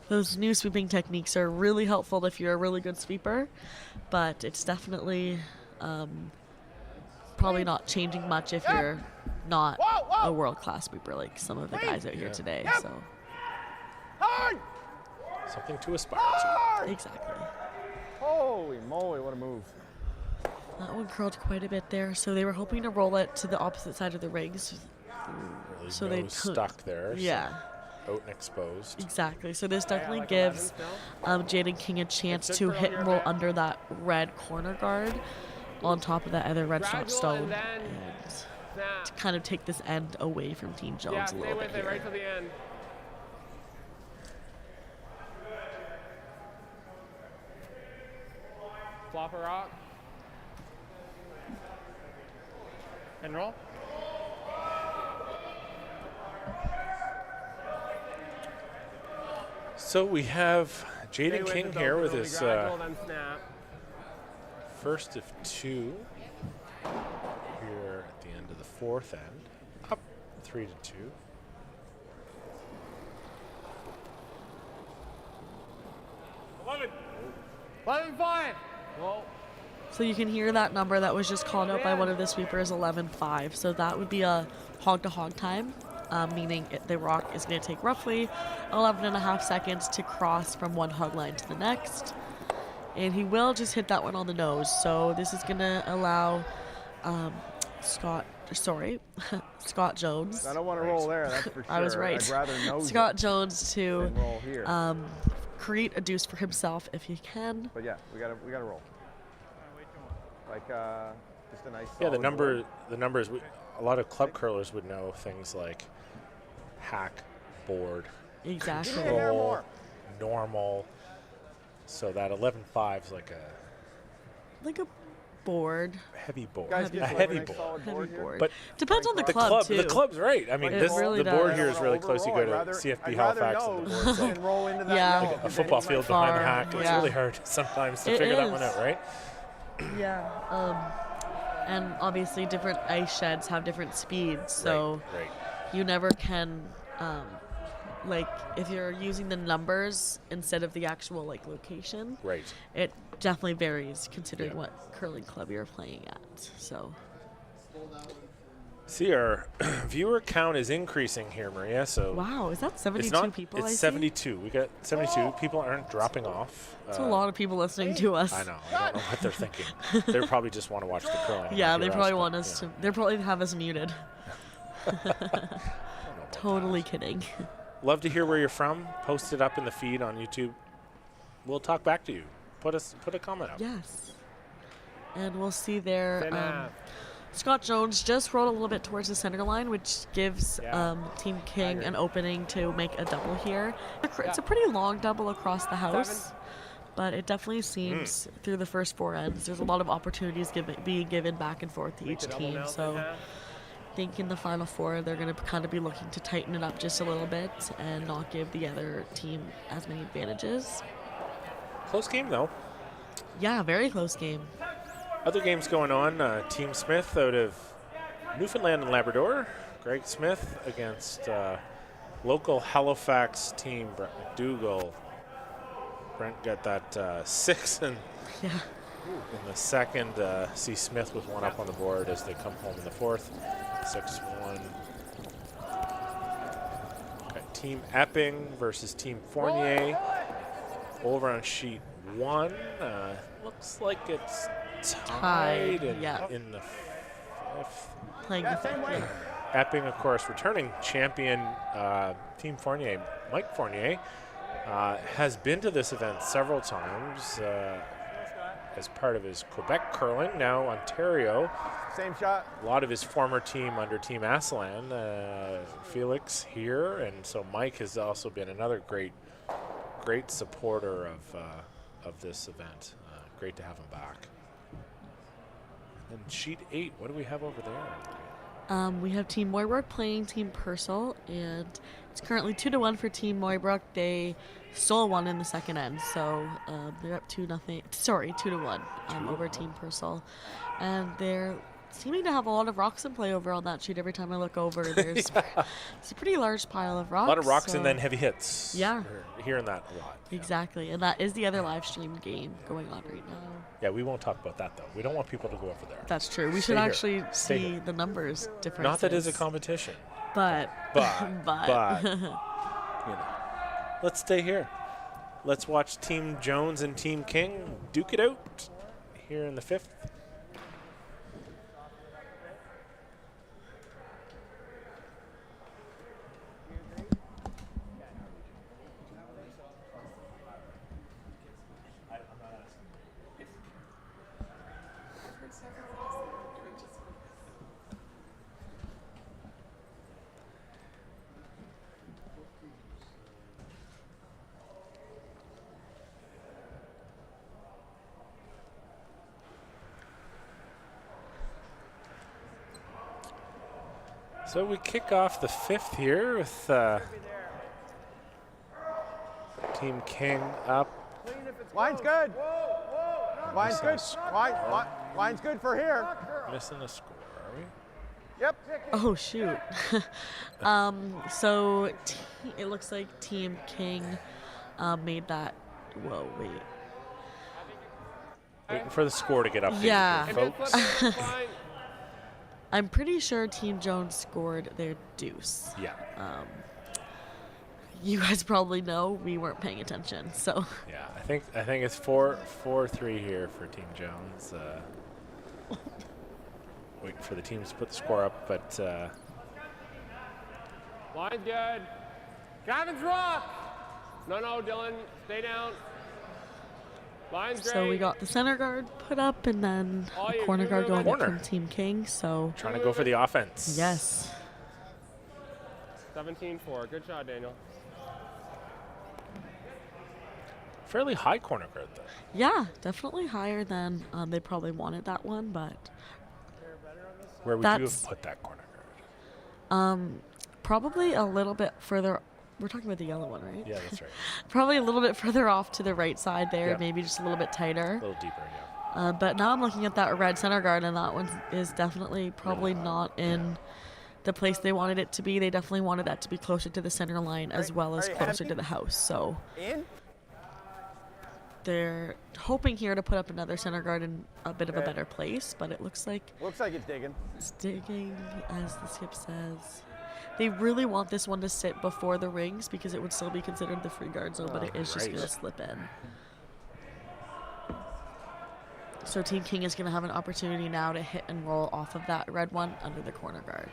Those new sweeping techniques are really helpful if you're a really good sweeper, but it's definitely probably not changing much if you're not a world-class sweeper like some of the guys out here today. So Something to aspire to. exactly. Holy moly, what a move. That one curled quite a bit there, so they were hoping to roll it to the opposite side of the rings. Really So nose they could- stuck there. Yeah. So out and exposed. Exactly. So this definitely gives Jayden King a chance to hit and roll under that red corner guard on top of that other red shot stone and to kind of take this end away from Team Jones a little bit here. Right to the end. Flop a rock. And roll. So we have Jayden King here with his first of 2 here at the end of the 4th end. Up 3-2. $11. 11-5. Whoa. So you can hear that number that was just called out by one of the sweepers, 11-5. So that would be a hog-to-hog time, meaning the rock is going to take roughly 11.5 seconds to cross from one hog line to the next. And he will just hit that one on the nose. So this is going to allow Scott Jones. I don't want to roll there, that's for sure. I was right. I'd rather nose Scott Jones to roll here. create a deuce for himself if he can. But yeah, we gotta roll. Like just a nice. Yeah, the solid numbers. A lot of club curlers would know things like hack, board, Exactly. control, normal. So that 11-5 is like a board. heavy board. Guys, A heavy board. Heavy board. But Depends on the the club, too. the club's right. I mean, It this really the board does. here is really close. You go to CFB Halifax, and the board's like and roll into that. Yeah. nose. a football field behind the hack. It's Yeah. really hard sometimes to It figure that one is. out, right? Yeah. And obviously different ice sheds have different speeds, so Right. you never can, like, if you're using the numbers instead of the actual, like, location, Right. it definitely varies considering Yeah. what curling club you're playing at, so. See, our viewer count is increasing here, Maria. So Wow, is that 72 it's not. people I It's see? 72. We got 72. People aren't dropping off. That's a lot of people listening to us. I know. I don't know what they're thinking. They probably just want to watch the curling. and Yeah, not they hear probably us, want but, us yeah. to. They probably have us muted. Totally kidding. Love to hear where you're from. Post it up in the feed on YouTube. We'll talk back to you. Put a comment up. Yes. And we'll see there. Enough. Scott Jones just rolled a little bit towards the center line, which gives Team King an opening to make a double here. It's a pretty long double across the house, but it definitely seems through the first 4 ends, there's a lot of opportunities being given back and forth to each team. So I think in the final 4, they're going to kind of be looking to tighten it up just a little bit and not give the other team as many advantages. Close game, though. Yeah, very close game. Other games going on. Team Smith out of Newfoundland and Labrador. Greg Smith against local Halifax team, Brent McDougall. Brent got that 6 in the second. C. Smith with one up on the board as they come home in the fourth. 6-1. Got Team Epping versus Team Fournier. Over on sheet 1. Looks like it's tied in the fifth. Playing the fifth. Epping, of course, returning champion Team Fournier, Mike Fournier, has been to this event several times as part of his Quebec curling, now Ontario. Same shot. A lot of his former team under Team Aslan, Felix here, and so Mike has also been another great supporter of this event. Great to have him back. And sheet 8, what do we have over there? We have Team Moybrook playing Team Purcell, and it's currently 2-1 for Team Moybrook. They stole one in the second end, so they're up 2-0. Sorry, 2-1 over Team Purcell, and they're seeming to have a lot of rocks in play over on that sheet. Every time I look over, there's it's a pretty large pile of rocks. A lot of rocks and then heavy hits. Yeah, we're hearing that a lot. Exactly, and that is the other live stream game going on right now. Yeah, we won't talk about that though. We don't want people to go over there. That's true. We should actually see the numbers differences. Not that it's a competition. But you know, let's stay here. Let's watch Team Jones and Team King duke it out here in the fifth. So we kick off the fifth here with Team King up. Line's good. Line's good. Line's good for here. Missing a score, are we? Yep. Oh, shoot. So it looks like Team King made that. Whoa, wait. Waiting for the score to get updated. Yeah. Here, folks. I'm pretty sure Team Jones scored their deuce. Yeah. You guys probably know we weren't paying attention, so. Yeah, I think it's 4-3 here for Team Jones. Waiting for the teams to put the score up, but. Line's good. Gavin's rock. No, Dylan, stay down. Line's great. So we got the center guard put up, and then the corner guard going up from Team King. So trying to go for the offense. Yes. 17-4. Good shot, Daniel. Fairly high corner guard, though. Yeah, definitely higher than they probably wanted that one, but. Where would you have put that corner guard? Probably a little bit further. We're talking about the yellow one, right? Yeah, that's right. Probably a little bit further off to the right side there, maybe just a little bit tighter. A little deeper, yeah. But now I'm looking at that red center guard, and that one is definitely probably not in the place they wanted it to be. They definitely wanted that to be closer to the center line as well as closer to the house. So they're hoping here to put up another center guard in a bit of a better place, but it looks like it's digging. It's digging, as the skip says. They really want this one to sit before the rings because it would still be considered the free guard zone, but it is just going to slip in. So Team King is going to have an opportunity now to hit and roll off of that red one under the corner guard.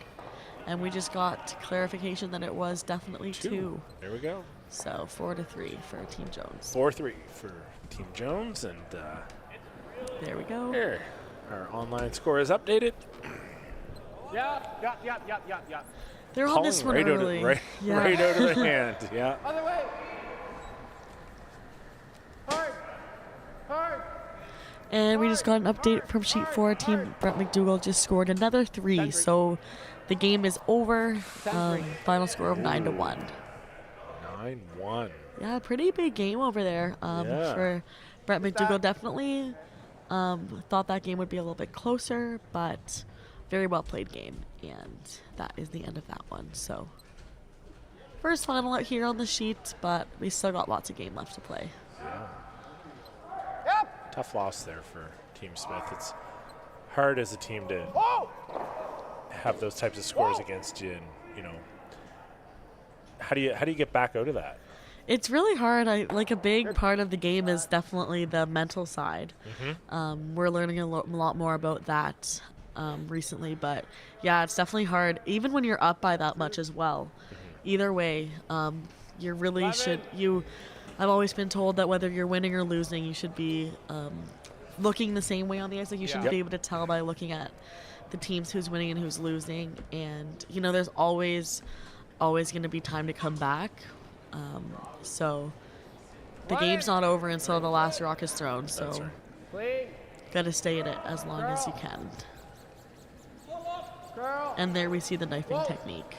And we just got clarification that it was definitely 2. There we go. So 4-3 for Team Jones. 4-3 for Team Jones, and there we go. Here, our online score is updated. Yeah. They're on this one early. Right out of the hand, yeah. Other way. Hard. And we just got an update from sheet 4. Team Brent McDougall just scored another 3, so the game is over. Final score of 9-1. 9-1. Yeah, pretty big game over there for Brent McDougall. Definitely Thought that game would be a little bit closer, but very well played game, and that is the end of that one. So first final out here on the sheet, but we still got lots of game left to play. Yeah. Tough loss there for Team Smith. It's hard as a team to have those types of scores against you, and you know, how do you get back out of that? It's really hard. Like a big part of the game is definitely the mental side. We're learning a lot more about that recently, but yeah, it's definitely hard, even when you're up by that much as well. Either way, you really should. I've always been told that whether you're winning or losing, you should be looking the same way on the ice. Like you should be able to tell by looking at the teams who's winning and who's losing, and you know, there's always going to be time to come back. So the game's not over until the last rock is thrown. So gotta stay in it as long as you can. And there we see the knifing technique.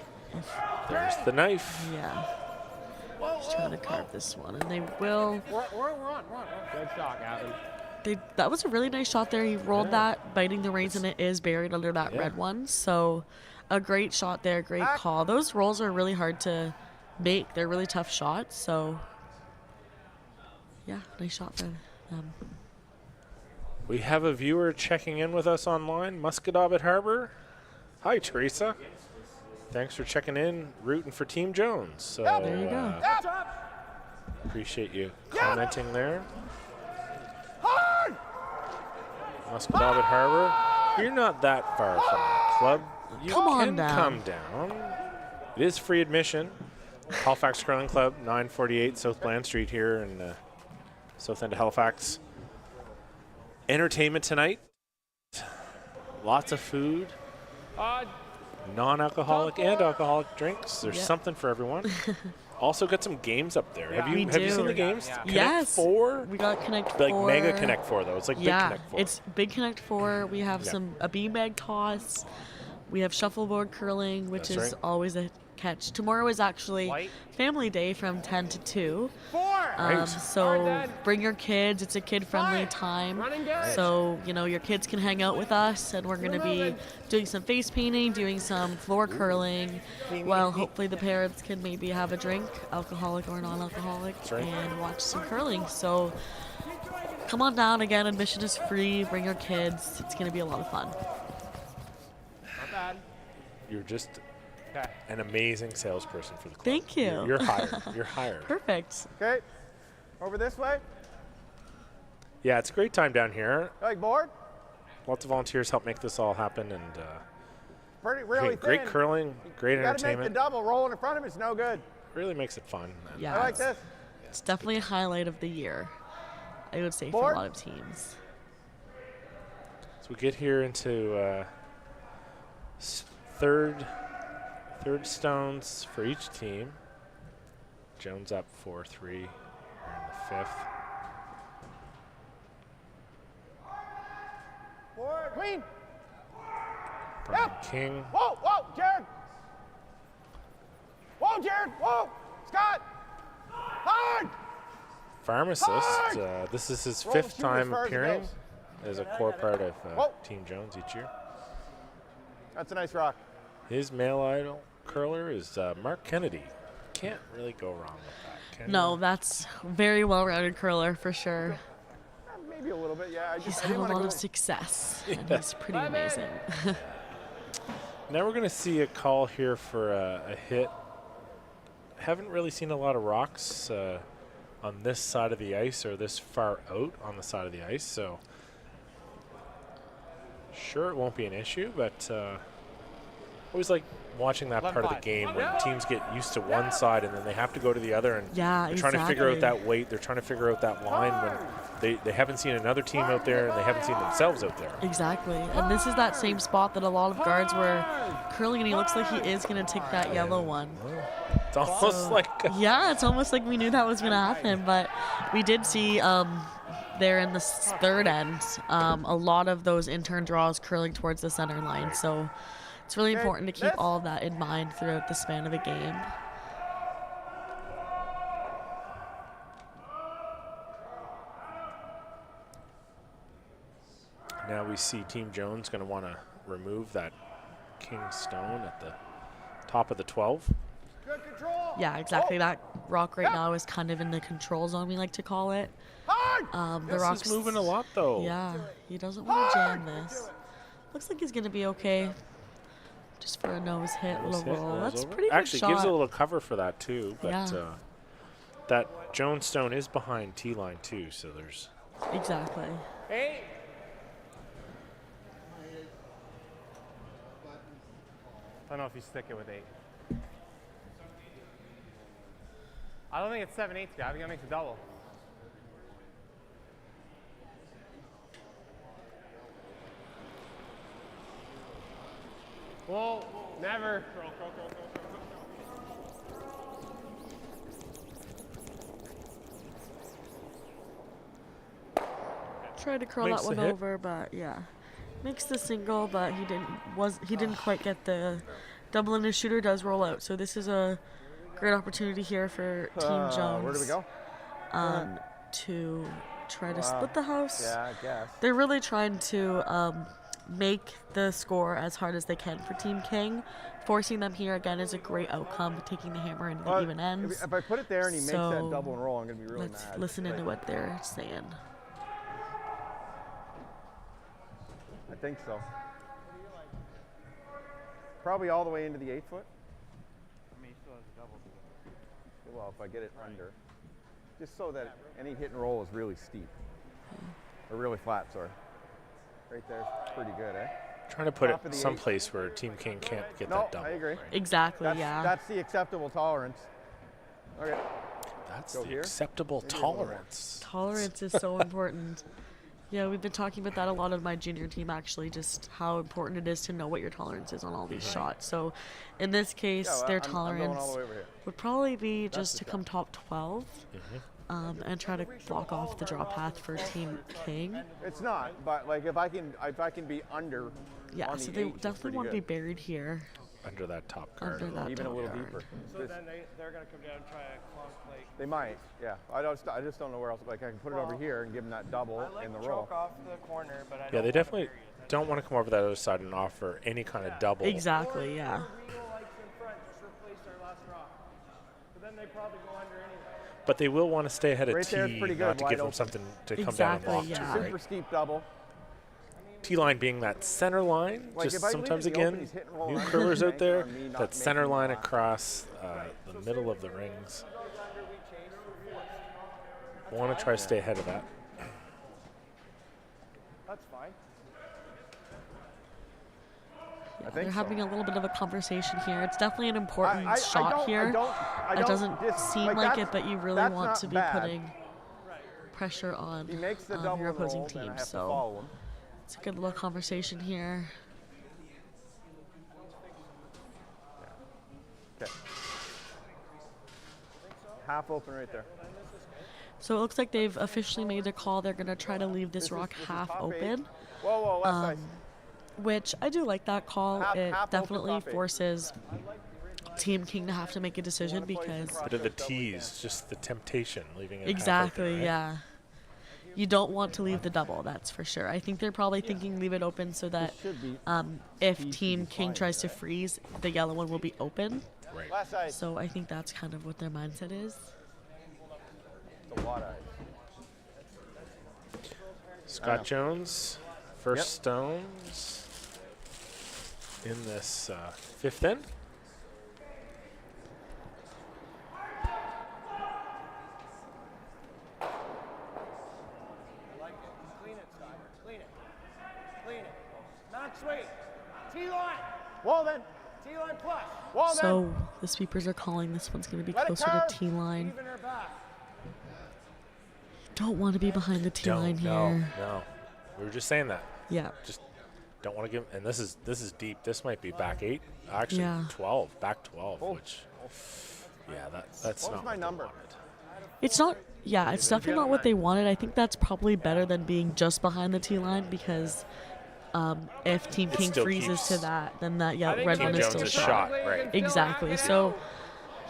There's the knife. Yeah. Just trying to carve this one, and they will. We're on. Good shot, Gavin. That was a really nice shot there. He rolled that, biting the reins, and it is buried under that red one. So a great shot there, great call. Those rolls are really hard to make. They're really tough shots. So yeah, nice shot for them. We have a viewer checking in with us online, Musquodoboit Harbor. Hi, Teresa. Thanks for checking in, rooting for Team Jones. So there you go. Appreciate you commenting there. Musquodoboit Harbor, you're not that far from the club. You can come down. It is free admission. Halifax Curling Club, 948 South Bland Street here in south end of Halifax. Entertainment tonight. Lots of food. Non-alcoholic and alcoholic drinks. There's something for everyone. Also got some games up there. Have you seen the games? Yeah. Connect 4? We got Connect 4. Like Mega Connect 4 though. It's like Big Connect 4. It's Big Connect 4. We have a beanbag toss. We have shuffleboard curling, which is always a catch. Tomorrow is actually family day from 10 to 2. So bring your kids. It's a kid-friendly time. So, you know, your kids can hang out with us, and we're going to be doing some face painting, doing some floor curling, while hopefully the parents can maybe have a drink, alcoholic or non-alcoholic, and watch some curling. So come on down. Again, admission is free. Bring your kids. It's going to be a lot of fun. Not bad. You're just an amazing salesperson for the club. Thank you. You're hired. You're hired. Perfect. Okay. Over this way. Yeah, it's a great time down here. Like board? Lots of volunteers help make this all happen, and really great curling, great entertainment. You gotta make the double. Rolling in front of him is no good. Really makes it fun. Yeah, I like this. It's definitely a highlight of the year, I would say, for a lot of teams. So we get here into third stones for each team. Jones up 4-3 here in the 5th. Board. Queen. Brian King. Whoa, Jared. Whoa, Jared. Whoa, Scott. Hard. Pharmacist. This is his 5th time appearing as a core part of Team Jones each year. That's a nice rock. His male idol curler is Mark Kennedy. Can't really go wrong with that. No, that's very well-rounded curler for sure. Maybe a little bit, yeah. He's had a lot of success, and he's pretty amazing. Now we're going to see a call here for a hit. Haven't really seen a lot of rocks on this side of the ice or this far out on the side of the ice, so sure it won't be an issue, but always like watching that part of the game when teams get used to one side and then they have to go to the other, and they're trying to figure out that weight, they're trying to figure out that line when they haven't seen another team out there and they haven't seen themselves out there. Exactly, and this is that same spot that a lot of guards were curling, and he looks like he is going to take that yellow one. It's almost like yeah, it's almost like we knew that was going to happen, but we did see there in the third end a lot of those intern draws curling towards the center line, so it's really important to keep all of that in mind throughout the span of a game. Now we see Team Jones going to want to remove that king stone at the top of the 12. Good control. Yeah, exactly. That rock right now is kind of in the control zone, we like to call it. The rock's He's moving a lot, though. Yeah, he doesn't want to jam this. Looks like he's going to be okay. Just for a nose hit, little roll. That's pretty good Actually, shot. gives a little cover for that, too. But Yeah. that Jones stone is behind T-line, too, so there's... Exactly. Hey. I don't know if you stick it with 8. I don't think it's 7/8, guy. I think that makes a double. Whoa, never. Tried to curl Makes that one the hit. over, but yeah. Makes the single, but he didn't quite get the double, and his shooter does roll out. So this is a great opportunity here for Team Jones. Where do we go? To try to split the house. Yeah, I guess. They're really trying to make the score as hard as they can for Team King. Forcing them here again is a great outcome, taking the hammer into the even ends. If I put it there and he makes So, that double and roll, I'm going to be really Let's mad. listen into what they're saying. I think so. Probably all the way into the 8-foot. I mean, he still has a double. Well, if I get it under. Just so that any hit and roll is really steep. Or really flat, sorry. Right there's pretty good, eh? Trying to put Top of it the someplace where Team King can't get No, that double. I agree. Exactly, That's, yeah. that's the acceptable tolerance. Okay. That's Go the here. acceptable Maybe a little more. tolerance. Tolerance is so important. Yeah, we've been talking about that a lot on my junior team, actually, just how important it is to know what your tolerance is on all these shots. So in this case, Yeah, well, their I'm going tolerance all the way over here. would probably be just the to come top 12 and try to block off the draw path for Team King. It's not, but like if I can be under. Yeah, on so the they 8, it's definitely pretty want to be good. buried here. Under that top card. Under that Even a top little card. deeper. So then they're going to come down and try a clunk like. They might, yeah. I just don't know where else. Like I can put it over here and give them that double I like in the choke roll. off the corner, but I Yeah, don't they wanna definitely bury it. don't want to come over that other side and offer any kind of double. Exactly, yeah. Reno likes in front, just replace our last rock. But then they probably go under anyway. But they will want to stay ahead of Right there is T, pretty not good, to wide give them open. something to come Exactly, down and walk yeah. to, Super right? steep double. T-line being that center line, Like, just if I leave sometimes it in the open, again, he's hitting roll new under, curlers he's out there, banking on me not that center making line the lap. across the middle of the rings. Want to try to stay ahead of that. That's fine. Yeah, think they're so. having a little bit of a conversation here. It's definitely an important I shot don't- here. I It don't doesn't seem like that's- it, but you really that's want not to be bad. putting pressure on He makes the double your in the opposing roll, then I team. have to So follow him. it's a good little conversation here. Okay. Half open right there. So it looks like they've officially made a call. They're going to try to leave this This rock is half top 8. open, Whoa, left side. which I do like that call. Half It open, definitely top 8. forces Team King to have to make a decision because Bit of the tease, just the temptation, leaving it half exactly, open, right? yeah. You don't want to leave the double, that's for sure. I think they're probably thinking leave it open so that Should be if Team King tries to freeze, the yellow one will be open. Right. left side. So I think that's kind of what their mindset is. It's a lot of ice. Scott Jones, first Yep. stones in this fifth end. I like it. Clean it, Scott. Clean it. Clean it. Not sweet. T-line. Wall then. T-line plus. Wall then. So the sweepers are calling this one's going to be Let it closer to curve. T-line. Even her back. Don't want to be behind the T-line No, here. no. We were just saying that. Yeah. Just don't want to give. And this is deep. This might be back 8. Actually, Yeah. 12. Back 12. Which, yeah, that's What was not my what they number? wanted. It's not, yeah, it's definitely not what they wanted. I think that's probably better than being just behind the T-line because if Team King still freezes keeps- to that, then that I think red Team one is Jones still is shot. shot, right. Exactly. So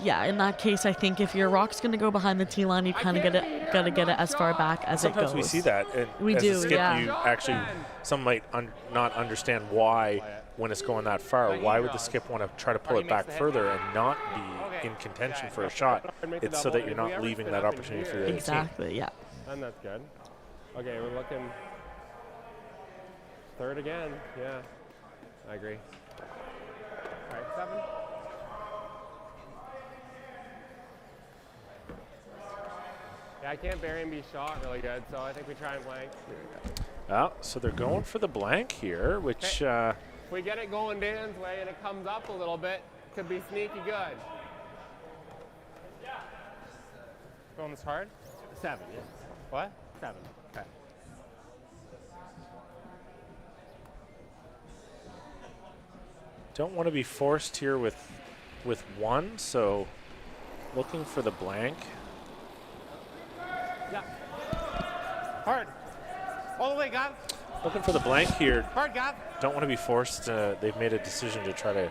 yeah, in that case, I think if your rock's going to go behind the tee line, you kind of gotta get it as far back as it goes. Sometimes we see that. We as do, a skip, yeah. You actually, some might not understand why, when it's going that far, why would the skip want to try to pull it back further and not be in contention for a shot? It's so that you're not leaving that opportunity for the other team. Exactly, yeah. And that's good. Okay, we're looking third again. Yeah, I agree. All right, 7. Yeah, I can't bury and be shot really good, so I think we try and blank. So they're going for the blank here, which... If we get it going Dan's way and it comes up a little bit, could be sneaky good. Going this hard? 7, yeah. What? 7. Okay. Don't want to be forced here with 1, so looking for the blank. Yeah. Hard. All the way, Gav. Looking for the blank here. Hard, Gav. Don't want to be forced. They've made a decision to try to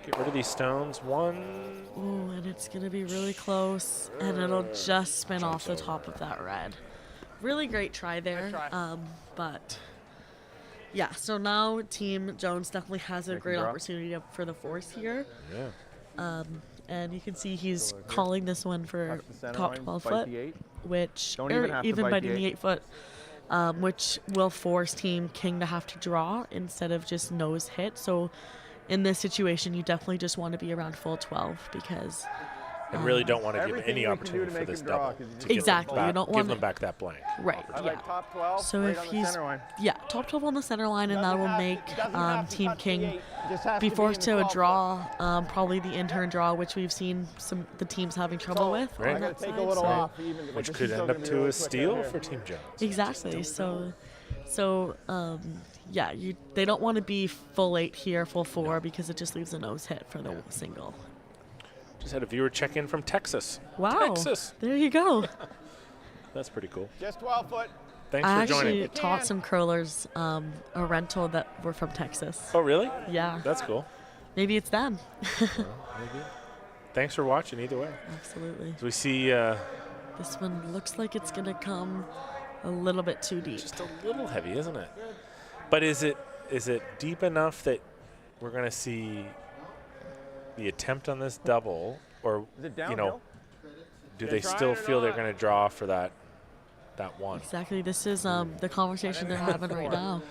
get rid of these stones. 1. Ooh, and it's going to be really close, and it'll just spin off the top of that red. Really great try there, but yeah, so now Team Jones definitely has a great opportunity for the force here. Yeah. And you can see he's calling this one for top 12 foot, which, Don't even biting the 8 foot, which will force Team King to have to draw instead of just nose hit. So in this situation, you definitely just want to be around full 12 because... And really don't want to give any opportunity for this double. Exactly. You don't want give them back that blank. Right, yeah. Top 12, So right if on the he's, center line. yeah, top 12 on the center line, and that will make Team King Just has be to forced in the to a 12 draw, probably the in-turn draw, which we've seen the teams having trouble with Right. on that Take side. a little So off, even, but Which this could is still end gonna up be to really a quick steal out for here. Team Jones. exactly. So yeah, they don't want to be full 8 here, full 4, because it just leaves a nose hit for the single. Just had a viewer check in from Texas. Wow. Texas. There you go. That's pretty cool. Just 12 foot. Thanks I for joining. actually taught some curlers a rental that were from Texas. Oh, really? Yeah. That's cool. Maybe it's them. Maybe. Thanks for watching either way. Absolutely. So we see This one looks like it's going to come a little bit too deep. just a little heavy, isn't it? But is it deep enough that we're going to see the attempt on this double, or Is it you know, downhill? do they still feel they're going to draw for that 1? Exactly. This is the conversation they're having right now.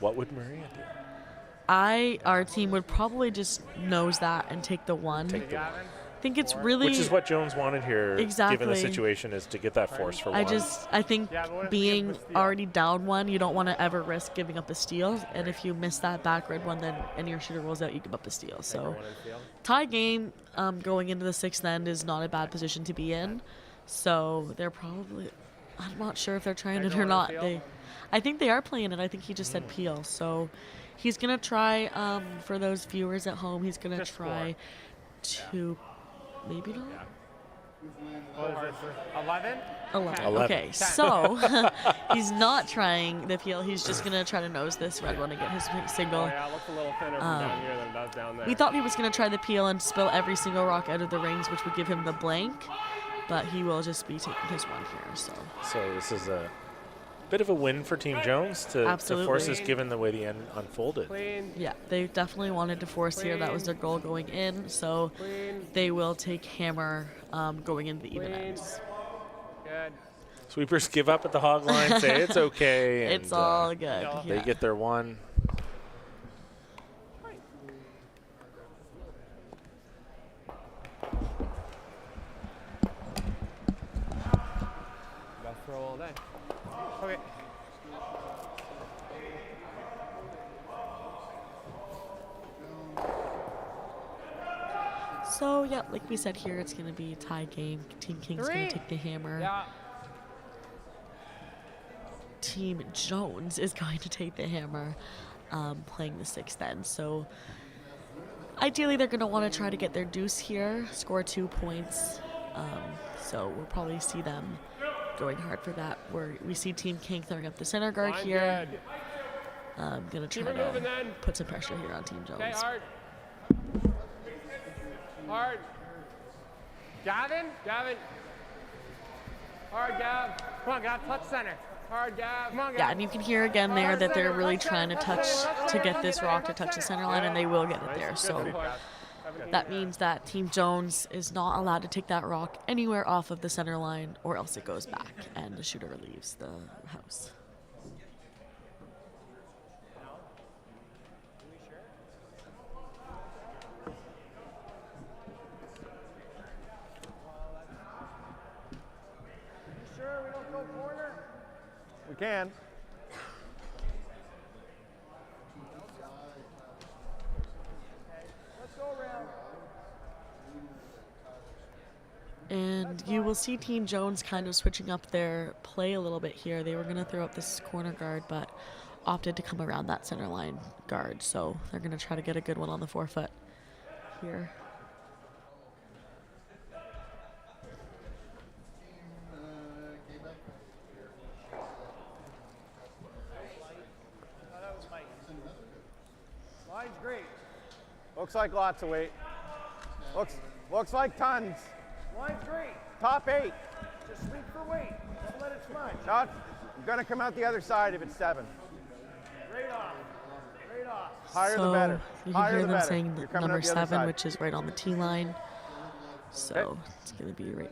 What would Maria do? Our team would probably just nose that and take the 1. Take the 1. I think it's really... Which is what Jones wanted here, given the Exactly. situation, is to get that force for 1. I think being already down 1, you don't want to ever risk giving up a steal. And if you miss that back red one, then and your shooter rolls out, you give up a steal. So tie game going into the 6th end is not a bad position to be in. So they're probably... I'm not sure if they're trying it or not. I think they are playing it. I think he just said peel. So he's going to try, for those viewers at home, he's going to try to... Maybe not? What is this? 11? 11. 11. Okay, so he's not trying the peel. He's just going to try to nose this red one and get his single. Oh, yeah, it looks a little thinner from down here than it does down there. We thought he was going to try the peel and spill every single rock out of the rings, which would give him the blank, but he will just be taking his 1 here. So this is a bit of a win for Team Jones to force this, given the way the end unfolded. Clean. Yeah, they definitely wanted to force here. That was their goal going in, so they will take hammer going into the even ends. Good. Sweepers give up at the hog line, say it's okay. And, It's all good. They Yeah. get their 1. Best throw all day. Okay. So, yeah, like we said here, it's going to be a tie game. Team King's going to take the hammer. Yeah. Team Jones is going to take the hammer, playing the 6th end. So, ideally, they're going to want to try to get their deuce here, score 2 points. So, we'll probably see them going hard for that. We see Team King throwing up the center guard here. I'm going to try to put some pressure here on Team Jones. Okay, hard. Hard. Gavin. Hard, Gav. Come on, Gav, touch center. Hard, Gav. Come on, Gav. Yeah, and you can hear again there that they're really trying to get this rock to touch the center line, and they will get it there. So that means that Team Jones is not allowed to take that rock anywhere off of the center line, or else it goes back and the shooter leaves the house. Sure, we don't go corner. We can. Let's go around. And you will see Team Jones kind of switching up their play a little bit here. They were going to throw up this corner guard, but opted to come around that center line guard. So they're going to try to get a good one on the forefoot here. Line's great. Looks like lots of weight. Looks like tons. Line's great. Top 8. Just sweep for weight. Don't let it smudge. Shot. I'm gonna come out the other side if it's 7. Right off. Right off. Higher So the better. you can Higher hear the them better. saying You're the coming number out the other 7, side. which is right on the tee line. So it's going to be right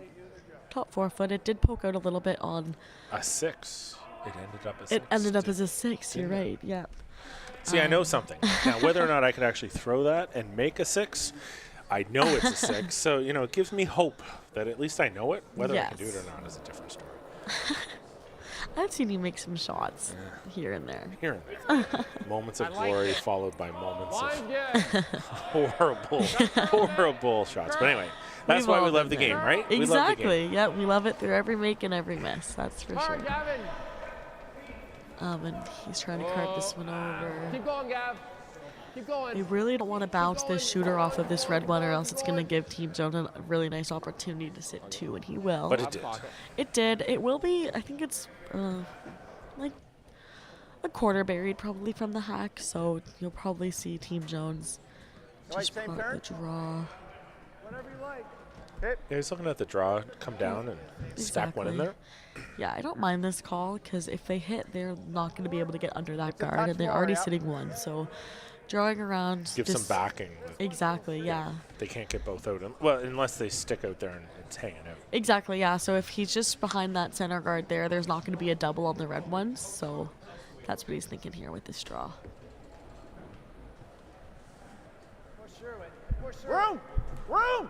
top forefoot. It did poke out a little bit on. A 6. It ended up as It ended up as a 6. You're Didn't it? right. Yeah. See, I know something. Now, whether or not I could actually throw that and make a 6, I know it's a 6. So, you know, it gives me hope that at least I know it. Whether I can do it Yes. or not is a different story. I've seen you make some shots here and there. Here and there. Moments of glory followed by moments Line's of good. horrible shots. But anyway, that's We've why all we love the been game, there. right? We love the game. Exactly. Yeah, we love it through every make and every miss. That's for sure. Hard, Gavin. And he's trying to cart this one over. Keep going, Gav. Keep They going. really don't want to bounce this shooter off of this red one, or else it's going to give Team Jones a really nice opportunity to sit 2, and he will. But it did. It did. It will be, I think it's like a quarter buried probably from the hack, so you'll probably see Team Jones just same plot turn? the draw. Whatever you like. Yeah, he's looking at the draw come down and stack one in there. Yeah, I don't mind this call, because if they hit, they're not going to be able to get under that It's a guard, touch and they're more, already yeah. sitting 1, so drawing around. Give some just- backing. Exactly, yeah. They can't get both out. Well, unless they stick out there and it's hanging out. Exactly, yeah. So if he's just behind that center guard there, there's not going to be a double on the red ones. So that's what he's thinking here with this draw. Push through it. Push through it. Room! Room!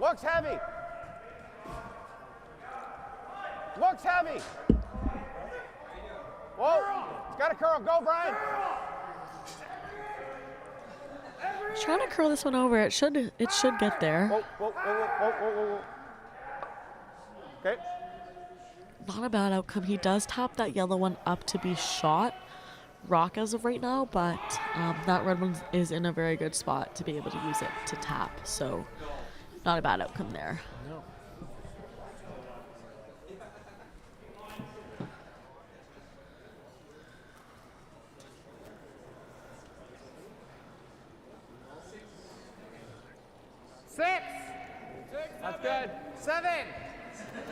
Looks heavy. Looks heavy. Whoa! It's got a curl. Go, Brian. He's trying to curl this one over. It should get there. Whoa, whoa, whoa, whoa, whoa, whoa, whoa. Okay. Not a bad outcome. He does tap that yellow one up to be shot rock as of right now, but that red one is in a very good spot to be able to use it to tap. So not a bad outcome there. No. Six. That's good. 7.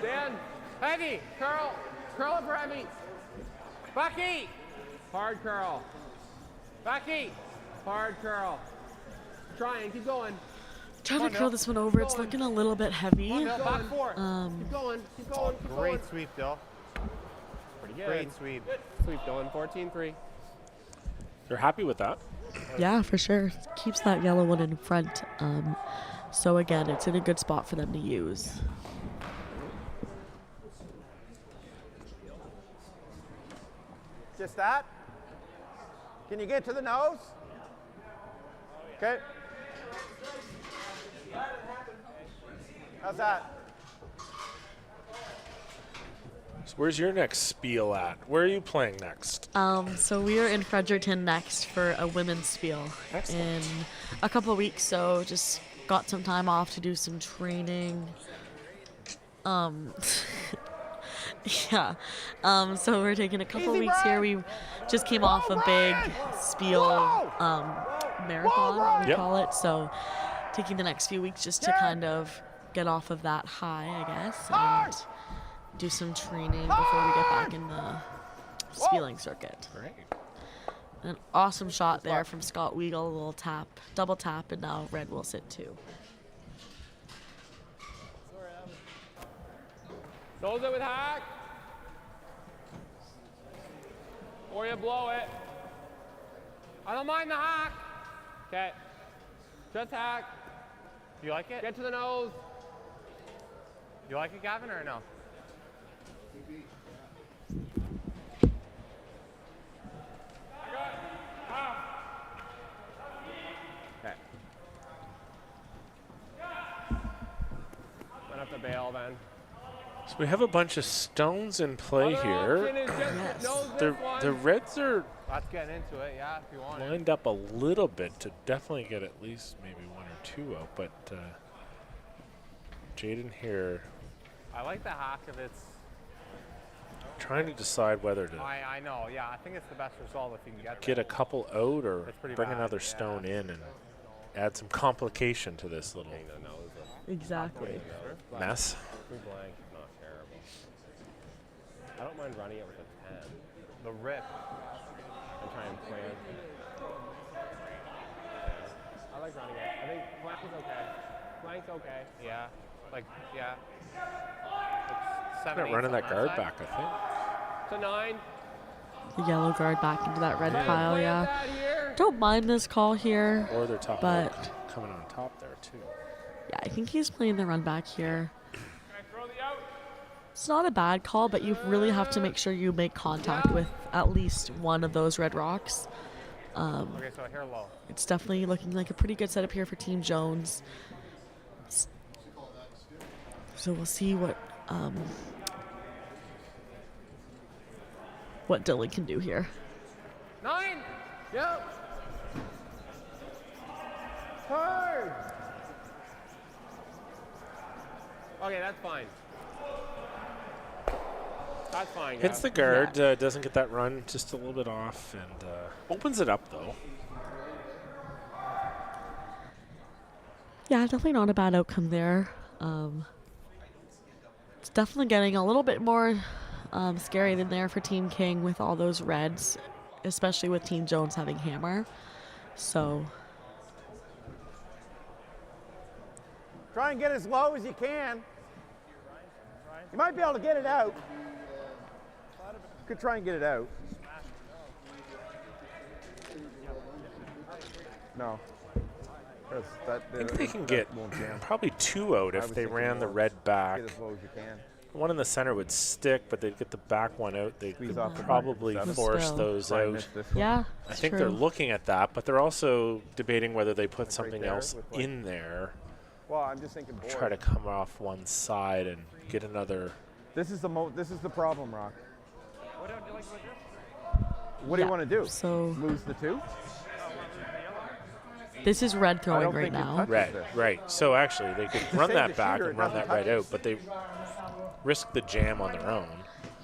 Dan. Heavy. Curl. Curl it for heavy. Bucky. Hard curl. Bucky. Hard curl. Trying. Keep going. Trying to curl this one over. It's looking a little bit heavy. No, back 4. Keep going. Keep going. Keep going. Great sweep, Dill. Pretty good. Great sweep. Good. Sweep, Dylan. 14-3. You're happy with that? Yeah, for sure. Keeps that yellow one in front. So again, it's in a good spot for them to use. Just that? Can you get to the nose? Okay. How's that? So where's your next spiel at? Where are you playing next? So we are in Fredericton next for a women's spiel in a couple of weeks. So just got some time off to do some training. Yeah. So we're taking a couple Easy, weeks here. Brian. We just came off a big spiel Whoa! marathon, we Yep. call it. So taking the next few weeks just to kind of get off of that high, I guess, and do some training before we get back in the spieling circuit. Great. An awesome shot there from Scott Weigel, a little tap, double tap, and now red will sit 2. Hold it with hack. Or you blow it. I don't mind the hack. Okay. Just hack. You like it? Get to the nose. You like it, Gavin, or no? Okay. Might have to bail then. So we have a bunch of stones in play here. The reds are Let's get into it, yeah, if you want it. lined up a little bit to definitely get at least maybe 1 or 2 out, but Jayden here I like the hack if it's... trying to decide whether to I know, yeah, I think it's the best result if you can get a couple out or It's pretty bring bad, another yeah. stone in and add some complication to this little Exactly. mess. Too blank, not terrible. I don't mind running it with a 10 the rip. and try and plan. I like running it. I think flank is okay. Flank's okay. Yeah, like, yeah. Not running that guard back, I think. It's a 9. The yellow guard back into that red pile, Plant yeah. that here. Don't mind this call here. Or they're top But- coming on top there too. Yeah, I think he's playing the run back here. Okay, throw the out. It's not a bad call, but you really have to make sure you make contact with at least one of those red rocks. Okay, so here low. It's definitely looking like a pretty good setup here for Team Jones. So we'll see what Dylan can do here. 9. Yep. Hard. Okay, that's fine. That's fine. Hits the guard, doesn't get that run, just a little bit off, and opens it up though. Yeah, definitely not a bad outcome there. It's definitely getting a little bit more scary than there for Team King with all those reds, especially with Team Jones having hammer. So Try and get as low as you can. You might be able to get it out. Could try and get it out. No. I think they can get probably 2 out if they ran the red back. Get as low as you can. One in the center would stick, but they'd get the back one out. They could off the probably back. force Still. those Try and out. miss this one. yeah, I it's think true. they're looking at that, but they're also debating whether they put something there else with, like- in there, Well, I'm just thinking board. try to come off one side and get another. This is the problem, Rock. What do you want to do? So Lose the 2? this is red I throwing don't right think it now. touches Red, this. right. So actually, they could run save that the back shooter, and it run doesn't that right touch out, it. but they risk the jam on their own.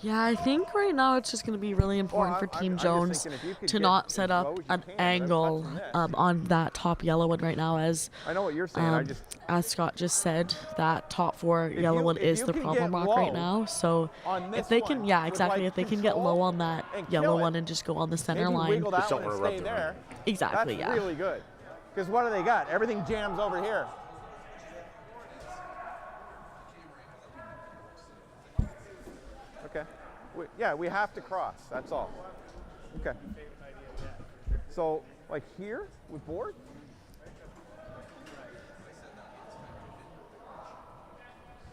Yeah, I think right now it's just going to be really important for Team Jones thinking if you could to get not as set low up as you an can without angle touching this. on that top yellow one right now, as I know what you're saying. I just as Scott just said, that top 4 yellow you- one if is you the can problem get rock right low now. So on if this they can, one yeah, with, exactly. like, If they can get control low on that and yellow kill it, one and just go on the center maybe line, wiggle that Just don't one and wanna rub stay the rim. there. exactly, That's yeah. really good. Because what do they got? Everything jams over here. Okay. We have to cross. That's all. Okay. So, like here with board?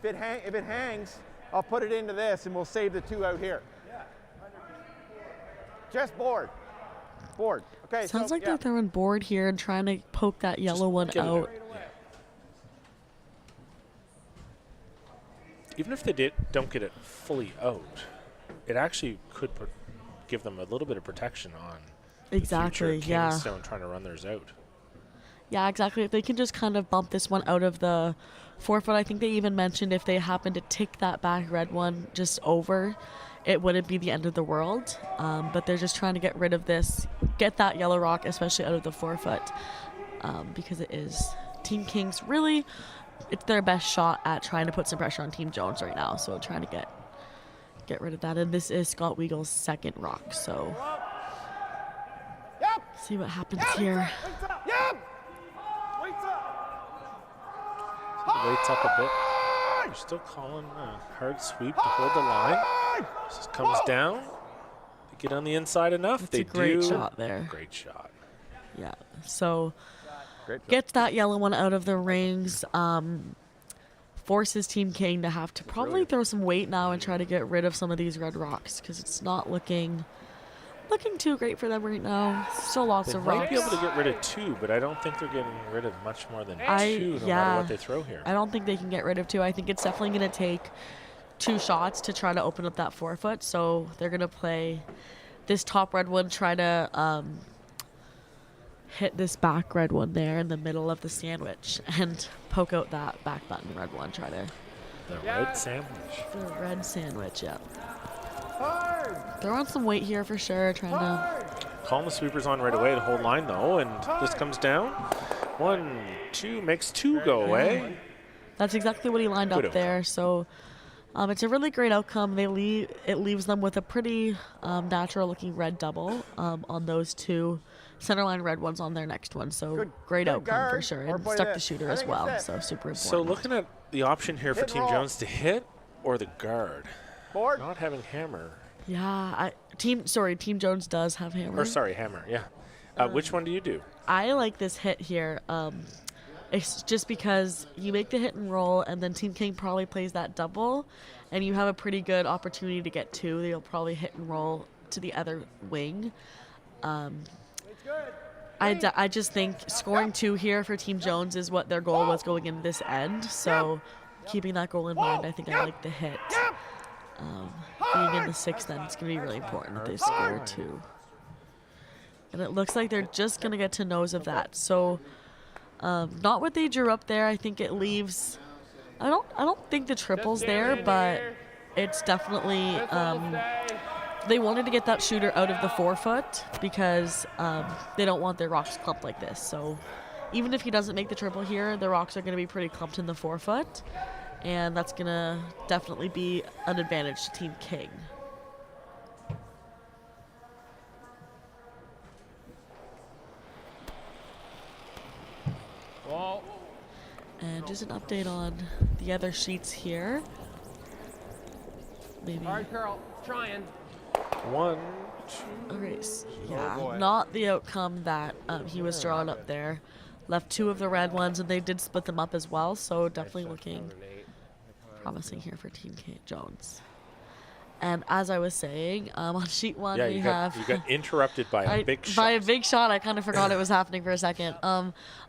If it hangs, I'll put it into this and we'll save the 2 out here. Just board. Board. Okay. Sounds so, like yeah. they're throwing board here and trying to poke that yellow one get it out. out. Even if they don't get it fully out, it actually could give them a little bit of protection on Exactly, future yeah. Kingstone trying to run theirs out. Yeah, exactly. If they can just kind of bump this one out of the 4 foot, I think they even mentioned if they happen to tick that back red one just over, it wouldn't be the end of the world. But they're just trying to get rid of this, get that yellow rock, especially out of the 4 foot, because it is Team Kings really, it's their best shot at trying to put some pressure on Team Jones right now. So trying to get rid of that. And this is Scott Weagle's second rock. So see what happens here. Weights up a bit. They're still calling a hard sweep to hold the line. Just comes down. They get on the inside enough. That's they a great do. shot there. Great shot. Yeah. So gets that yellow one out of the rings. Forces Team King to have to probably throw some weight now and try to get rid of some of these red rocks because it's not looking too great for them right now. Still lots of They might rocks. be able to get rid of 2, but I don't think they're getting rid of much more than 2 no matter what they throw here. I don't think they can get rid of 2. I think it's definitely going to take 2 shots to try to open up that 4-foot. So they're going to play this top red one, try to hit this back red one there in the middle of the sandwich and poke out that back button red one. Try to The red sandwich. the red sandwich, yeah. Throw on some weight here for sure, trying to... Calling the sweepers on right away to hold line, though, and this comes down. 1, 2, makes 2 go away. That's exactly what he lined Good up there. So it's a really great outcome. It leaves them with a pretty natural-looking red double on those 2 centerline red ones on their next one. So great outcome for sure. And stuck the shooter as well, so super important. So looking at the option here for Team Jones to hit or the guard. Not having hammer. Yeah, Team Jones does have hammer. Or sorry, hammer, yeah. Which one do you do? I like this hit here. It's just because you make the hit and roll, and then Team King probably plays that double, and you have a pretty good opportunity to get 2. They'll probably hit and roll to the other wing. I just think scoring 2 here for Team Jones is what their goal was going into this end. So keeping that goal in mind, I think I like the hit. Being in the 6th, then it's going to be really important that they score 2. And it looks like they're just going to get to nose of that. So not what they drew up there. I think it leaves... I don't think the triple's there, but it's definitely... they wanted to get that shooter out of the 4-foot because they don't want their rocks clumped like this. So even if he doesn't make the triple here, the rocks are going to be pretty clumped in the 4-foot. And that's going to definitely be an advantage to Team King. Whoa. And just an update on the other sheets here. Maybe. All right, Carl, trying. 1, 2. Okay, yeah, not the outcome that he was drawing up there. Left 2 of the red ones, and they did split them up as well, so definitely looking promising here for Team Jones. And as I was saying, on sheet 1 Yeah, we you have... got interrupted by a big shot. By a big shot, I kind of forgot it was happening for a second.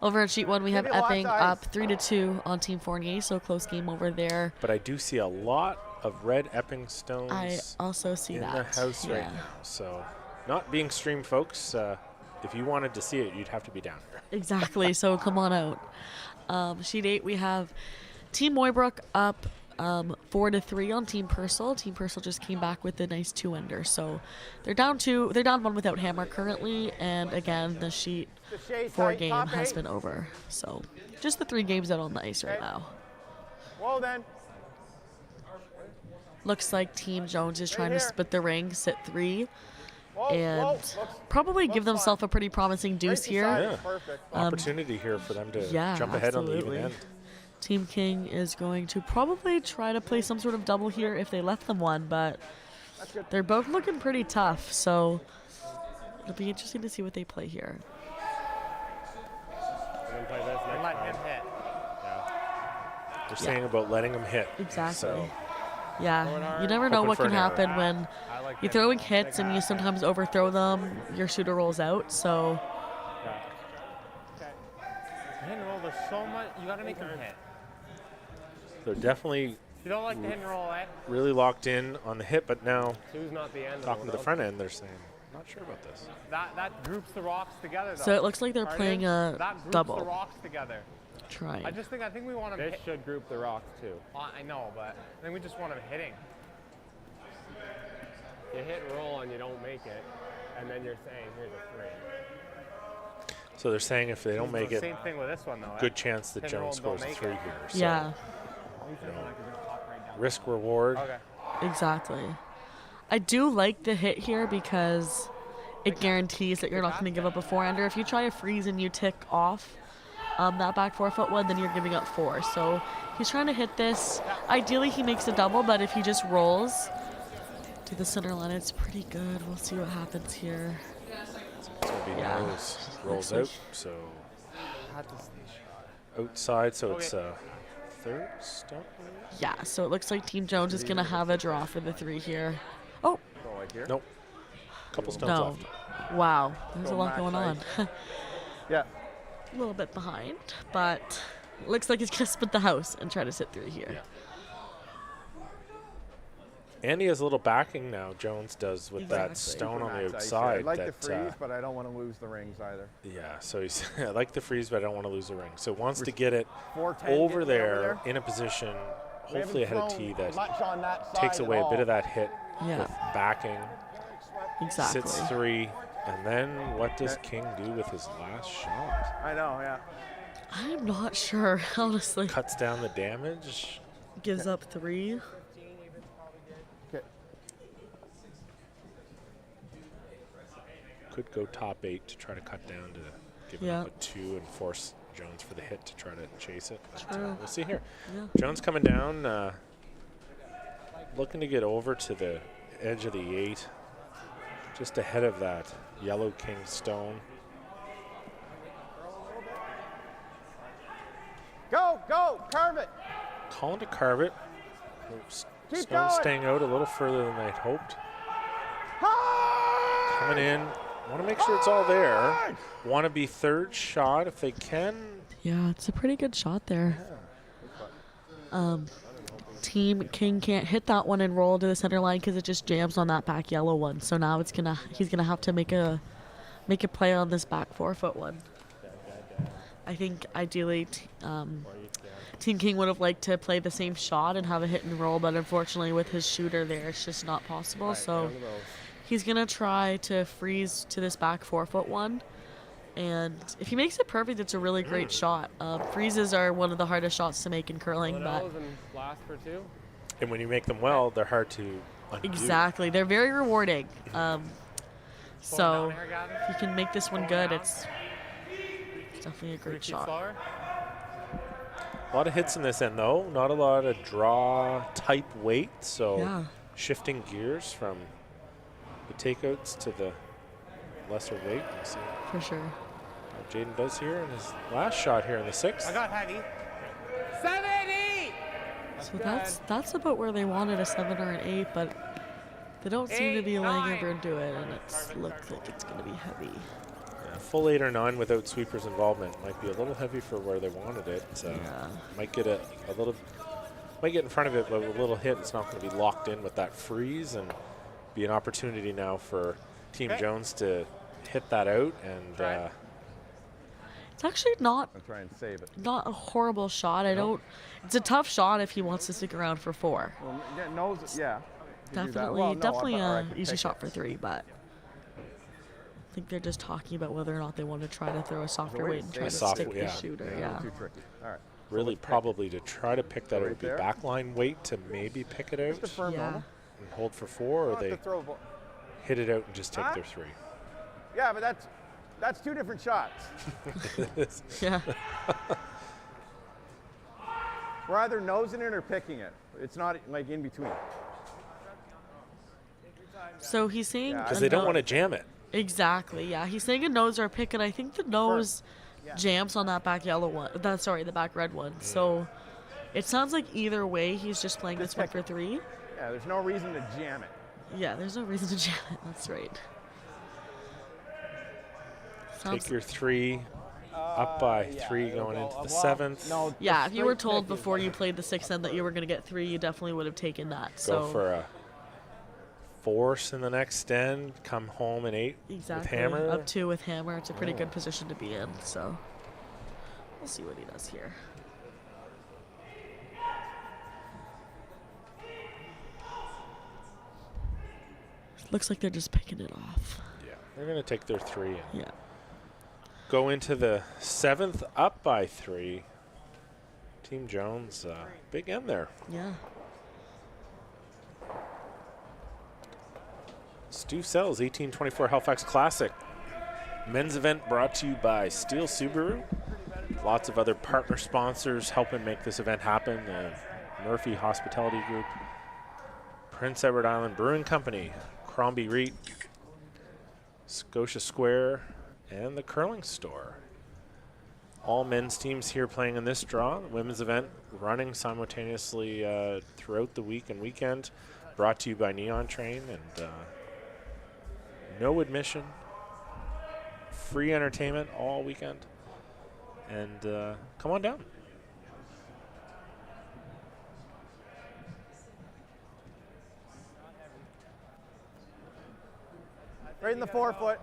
Over at sheet 1, we have Epping up 3-2 on Team Fournier, so close game over there. But I do see a lot of red Epping stones I also see in that. the house right yeah. now. So not being streamed, folks, if you wanted to see it, you'd have to be down here. Exactly, so come on out. Sheet 8, we have Team Moybrook up 4-3 on Team Purcell. Team Purcell just came back with a nice 2-ender. So they're down 1 without hammer currently, and again the sheet 4 game has been over. So just the 3 games out on the ice right now. Well then. Looks like Team Jones is trying to split the ring, sit 3, and probably give themselves a pretty promising deuce here. Yeah. Opportunity here for them to jump ahead on the even end. Team King is going to probably try to play some sort of double here if they left them one, but they're both looking pretty tough, so it'll be interesting to see what they play here. Let him hit. They're saying about letting them hit. Exactly. So yeah, you never know Hoping what for can an error. happen when you're throwing hits and you sometimes overthrow them, your shooter rolls out, so... Hit and roll, there's so much. You got to make him hit. they're definitely You don't like the hit and roll, eh? really locked in on the hit, but now 2's not the end. talking to the front end, they're saying, not sure about this. That groups the rocks together, though. So it looks like they're playing a that groups double. the rocks together. Trying. I think we want him This hit. should group the rocks too. I know, but I think we just want him hitting. You hit and roll and you don't make it, and then you're saying, here's a 3. So they're saying if they don't make it, Same thing with this one, though. good chance that Pick and roll Jones and don't scores make 3 it. here. So, Yeah, risk reward. Okay. exactly. I do like the hit here because it guarantees that you're not going to give up a 4-ender. If you try a freeze and you tick off that back 4-foot one, then you're giving up 4. So he's trying to hit this. Ideally, he makes a double, but if he just rolls to the center line, it's pretty good. We'll see what happens here. It's going to be Yeah. nose. Rolls out. So outside. So it's third stop. Yeah, so it looks like Team Jones is going to have a draw for the 3 here. Oh, Go like here. Nope. Couple stones no. left. Wow, there's a Go lot going on. match Yeah. A little bit behind, but looks like he's going to split the house and try to sit through here. And he has a little backing now, Jones does, with that Exactly. stone on the Match ice outside. here. I like that, the freeze, but I don't want to lose the rings either. yeah, so he's I like the freeze, but I don't want to lose the ring. So wants to get it 410 over getting there in a position, We hopefully ahead haven't of tee, thrown that much on that takes side away at a bit all. of that hit Yeah, with backing. exactly. Sits 3, and then what does King do with his last shot? I know, yeah. I'm not sure, honestly. Cuts down the damage. Gives up 3. Okay. Could go top 8 to try to cut down to give it up a 2 and force Jones for the hit to try to chase it. But, True. we'll see here. Yeah. Jones coming down, looking to get over to the edge of the 8, just ahead of that yellow king stone. Go, go, carve it. Calling to carve it. Keep Stone going. staying out a little further than they'd hoped. Hard! Coming in. Want to make sure it's all there. Want to be third shot if they can. Yeah, it's a pretty good shot there. Team King can't hit that one and roll to the center line because it just jams on that back yellow one. So now he's gonna have to make a play on this back 4-foot one. I think ideally Team King would have liked to play the same shot and have a hit and roll, but unfortunately with his shooter there, it's just not possible. So he's gonna try to freeze to this back 4-foot one. And if he makes it perfect, it's a really great shot. Freezes are one of the hardest shots to make in curling, but Nose and last for 2. And when you make them well, they're hard to undo. exactly, they're very rewarding. So down here, Gavin. if you can make this one good, it's definitely a great Keep shot. slower. A lot of hits in this end, though. Not a lot of draw type weight. So Yeah. shifting gears from the takeouts to the lesser weight. We'll see For sure. what Jayden does here in his last shot here in the 6th. I got heavy. 70! So that's about where they wanted a 7 or an 8, but they don't seem to be laying over into it, and it looks like it's going to be heavy. Yeah, full 8 or 9 without sweeper's involvement might be a little heavy for where they wanted it. Yeah. Might get a little, might get in front of it, but with a little hit, it's not going to be locked in with that freeze, and be an opportunity now for Team Jones to hit that out. And It's actually not I'll try and save it. a horrible shot. It's a tough shot if he wants to stick around for 4. Well, yeah, nose, yeah. You do that. Definitely, Well, no, definitely or I a could easy pick shot it. for 3, but I think they're just talking about whether or not they want to try to throw a softer way weight to and try to save it. stick Soft- the yeah. shooter. A Yeah. little too tricky. All right. really let's pick probably to try to pick that Right out would be there. backline weight to maybe pick it out Just a firm Yeah. normal. and hold for 4, or Not they to throw a ball. hit it out and just take Huh? their 3. Yeah, but that's 2 different shots. Yeah. We're either nosing it or picking it. It's not like in between. So he's saying Yeah, Because a they don't no- want to jam it. Exactly. Yeah. He's saying a nose or a pick, and I think the nose jams on that back yellow one. The back red one. So it sounds like either way, he's just playing this one for 3. Yeah, there's no reason to jam it. Yeah. There's no reason to jam it. That's right. Sounds Take your 3, up by 3 going into the 7th. No. Yeah, just if you were straight told pick is before you better. played the 6th end that you were going to get 3, you definitely would have taken that. Go So for a force in the next end, come home in 8 exactly with hammer. up 2 with hammer. It's a pretty good position to be in. So we'll see what he does here. Looks like they're just picking it off. Yeah, they're going to take their 3. And Yeah. go into the 7th up by 3. Team Jones, big end there. Yeah. Stu Sells, 1824 Halifax Classic. Men's event brought to you by STEELE Subaru. Lots of other partner sponsors helping make this event happen. Murphy Hospitality Group, Prince Edward Island Brewing Company, Crombie Reed, Scotia Square, and the Curling Store. All men's teams here playing in this draw. The women's event running simultaneously throughout the week and weekend. Brought to you by Neon Train, and no admission. Free entertainment all weekend. And come on down. Right in the 4-foot.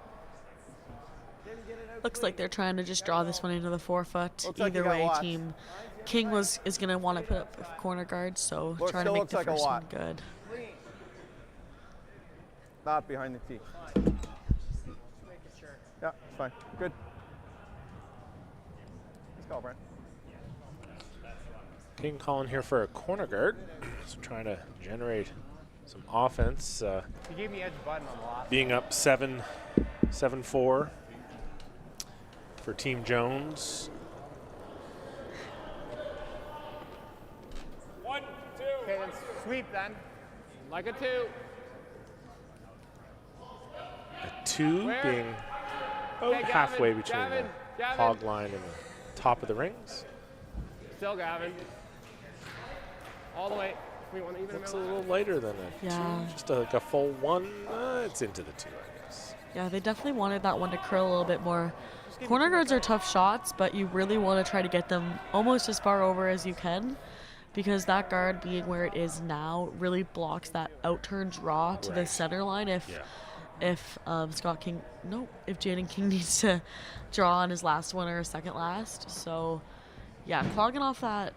Looks like they're trying to just draw this one into the 4-foot. Looks like Either you got way, watch. Team King is going to want to put up a corner guard, so Well, it trying to still make looks the like a first one lot. good. Not behind the tee. Yeah, it's fine. Good. Let's go, Brent. King calling here for a corner guard. So trying to generate some offense. He gave me edge button on the last. Being up 7-4 for Team Jones. 1, 2. Okay, then sweep then. Like a 2. A 2 Where? being about Okay, Gavin, halfway between Gavin, the Gavin. hog line and the top of the rings. Still Gavin. All the way. We want to even Looks a little lighter than a Yeah. 2. Just like a full 1. It's into the 2, I guess. Yeah, they definitely wanted that one to curl a little bit more. Corner guards are tough shots, but you really want to try to get them almost as far over as you can, because that guard being where it is now really blocks that out-turn draw to the Right. center line if Yeah. if Jayden King needs to draw on his last one or second last. So yeah, clogging off that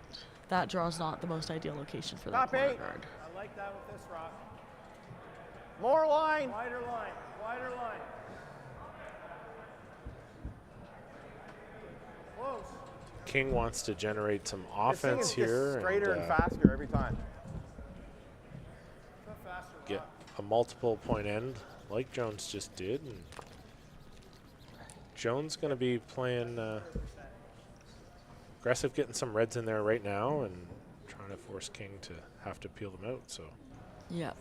draw is not the most ideal location for that Top corner 8. guard. I like that with this rock. More line. Wider line. Wider line. Close. King wants to generate some This thing offense is here just straighter and and faster every time. Go faster. get a multiple point end like Jones just did. And Jones going to be playing aggressive, getting some reds in there right now and trying to force King to have to peel them out. So Yeah.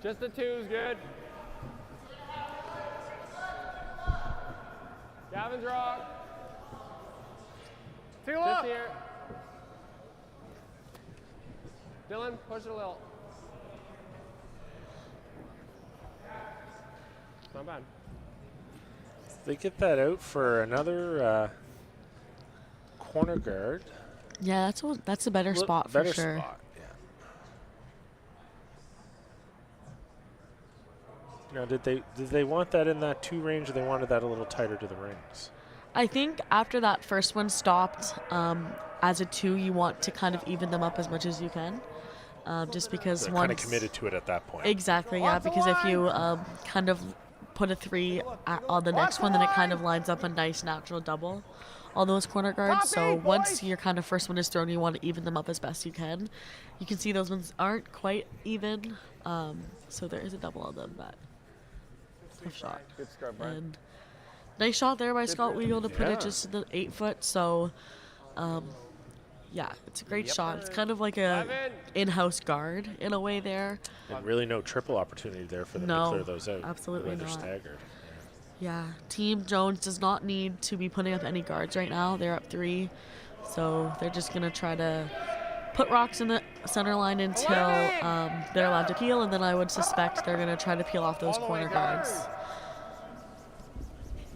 Just the 2 is good. Gavin's rock. Two Just up. here. Dylan, push it a little. Not bad. they get that out for another corner guard. Yeah, that's a better spot for Better sure. spot, yeah. Now, did they want that in that 2 range, or they wanted that a little tighter to the rings? I think after that first one stopped, as a 2, you want to kind of even them up as much as you can, just because They're once kind of committed to it at that point. Exactly, yeah. Because if you kind of put a 3 on the next one, then it kind of lines up a nice natural double on those corner guards. So once your kind of first one is thrown, you want to even them up as best you can. You can see those ones aren't quite even, so there is a double on them. But tough shot. Good scrub, Brian. And nice shot there by Scott Weigel to put it just to the 8-foot. So, yeah, it's a great shot. It's kind of like a in-house guard in a way there. And really no triple opportunity there for them No, to clear those out. absolutely The way they're not. staggered. Yeah, Team Jones does not need to be putting up any guards right now. They're up 3, so they're just going to try to put rocks in the center line until they're allowed to peel, and then I would suspect they're going to try to peel off those corner guards,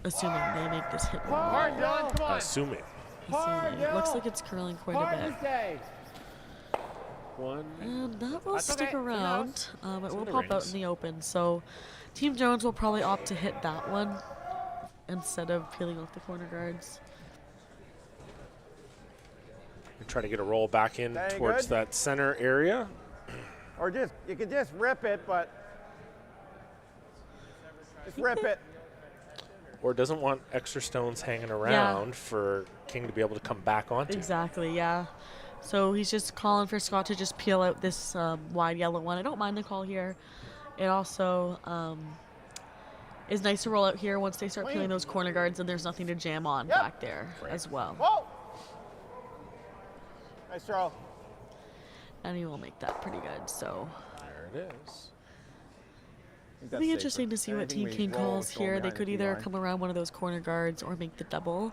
assuming they make this hit. Hard, Dylan, come on. Assuming. It looks like it's curling quite a bit. Stay. One. And that will That's stick okay. around. It will the pop out rings. in the open. So Team Jones will probably opt to hit that one. instead of peeling off the corner guards. Try to get a roll back in towards that center area. Or just, you can just rip it, but just rip it. Or doesn't want extra stones hanging around for King to be able to come back onto. Exactly, yeah. So he's just calling for Scott to just peel out this wide yellow one. I don't mind the call here. It also is nice to roll out here once they start peeling those corner guards and there's nothing to jam on back there as well. Whoa! Nice throw. And he will make that pretty good, so. There it is. It'll be interesting to see what Team King calls here. They could either come around one of those corner guards or make the double.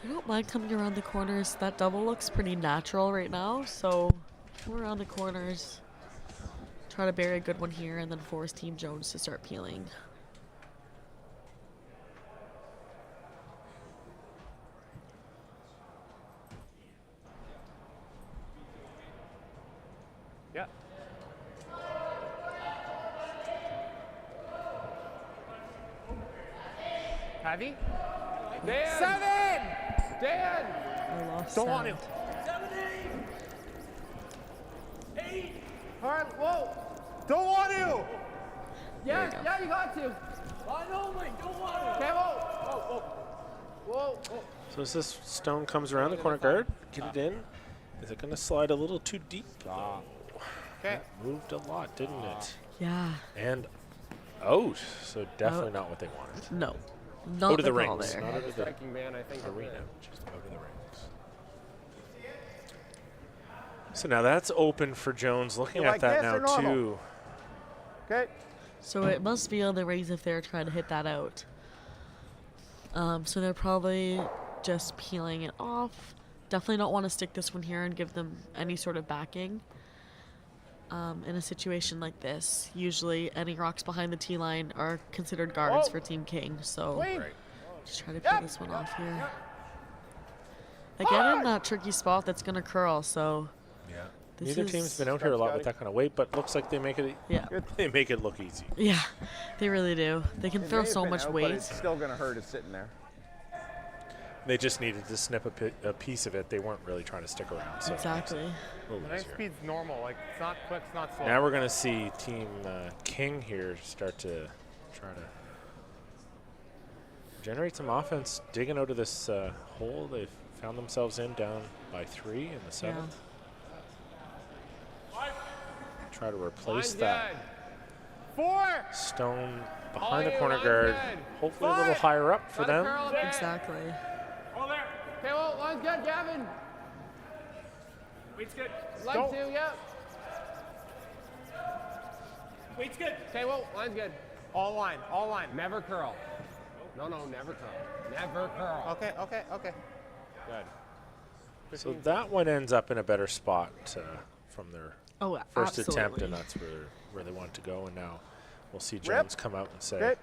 I don't mind coming around the corners. That double looks pretty natural right now, so come around the corners. Try to bury a good one here and then force Team Jones to start peeling. Yeah. Heavy. Dan. 7. Dan. I lost Don't want sound. him. 7, 8, 8. Hard. Whoa. Don't want you. Yeah, Yeah, you got to. No, wait, don't want it. Okay, whoa. Whoa. So as this stone comes around the corner guard, get it in. Is it going to slide a little too deep? Okay. Moved a lot, didn't it? Yeah. And out. So definitely not what they wanted. No. Not Out of the call rings. there. Not out of the Striking man, I think. arena. Just out of the rings. So now that's open for Jones. Looking You at like that this now or normal? too. Okay. So it must be on the rings if they're trying to hit that out. So they're probably just peeling it off. Definitely don't want to stick this one here and give them any sort of backing. In a situation like this, usually any rocks behind the tee line are considered guards for Team King. So Right. just try to peel this one off here. Again, in that tricky spot that's going to curl. So Yeah. this Neither is- team's been out here a lot with that kind of weight, but looks like they make it. Yeah, They make it look easy. yeah, they really do. They can It throw may have so been much out, but weight. it's still going to hurt it sitting there. They just needed to snip a piece of it. They weren't really trying to stick around. So it makes it Exactly. a little The next easier. speed's normal. Like, it's not quick, it's not slow. Now we're going to see Team King here start to try to generate some offense, digging out of this hole they've found themselves in, down by 3 in the 7th. Try to replace Line's that good. 4. stone All behind the you, corner line's guard, good. hopefully a little 5. higher up for Gotta them. curl a bit. Exactly. Hold there. Okay, well, line's good, Gavin. Weight's good. Line Don't. 2, yep. Weight's good. Okay, well, line's good. All line, all line. Never curl. No, never curl. Never curl. Okay. Good. So that one ends up in a better spot from their Oh, first absolutely. attempt, and that's where they wanted to go. And now we'll see Jones come out and say, Okay.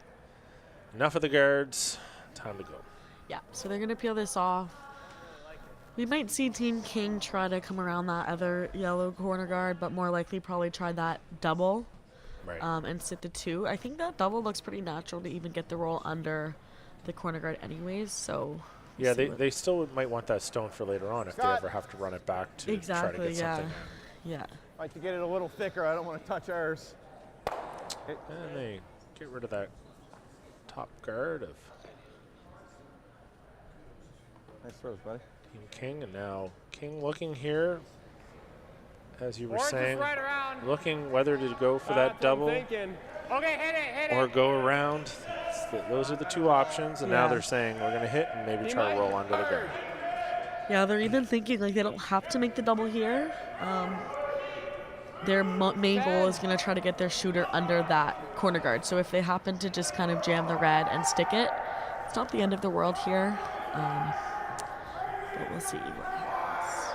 enough of the guards, time to go. Yeah, so they're going to peel this off. We might see Team King try to come around that other yellow corner guard, but more likely probably try that double Right. and sit the 2. I think that double looks pretty natural to even get the roll under the corner guard anyways, so... Yeah, see what- they still might want that stone for later on if they Scott. ever have to run it back to try to Exactly, get yeah. something. Yeah. Like to get it a little thicker. I don't want to touch ours. And they get rid of that top guard of Nice throws, buddy. Team King, and now King looking here, as you were Or just saying, right around. looking whether to go for that That's what I'm double thinking. Okay, hit it. or go around. Those are the two options, and now Yeah. they're saying we're going to hit and maybe try to roll under the guard. Yeah, they're even thinking like they don't have to make the double here. Their main goal is going to try to get their shooter under that corner guard. So if they happen to just kind of jam the red and stick it, it's not the end of the world here. But we'll see what happens.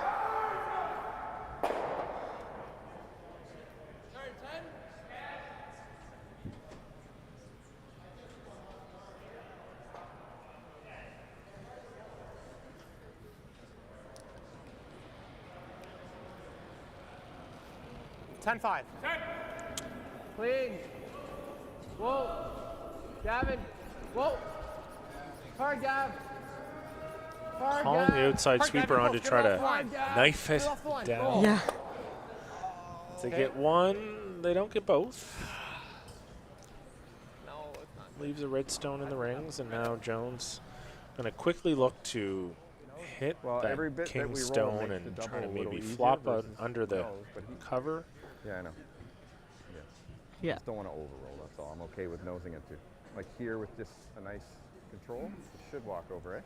Ten 5. Set. Clean. Whoa. Gavin. Whoa. Hard, Gav. Calling the outside sweeper on to try to knife it down. Yeah. They get one, they don't get both. No, it's not. Leaves a red stone in the rings, and now Jones going to quickly look to hit that king stone and try to maybe flop out under the cover. Yeah, I know. Yeah. Just don't want to overroll, that's all. I'm okay with nosing it too. Like here with just a nice control, it should walk over, it.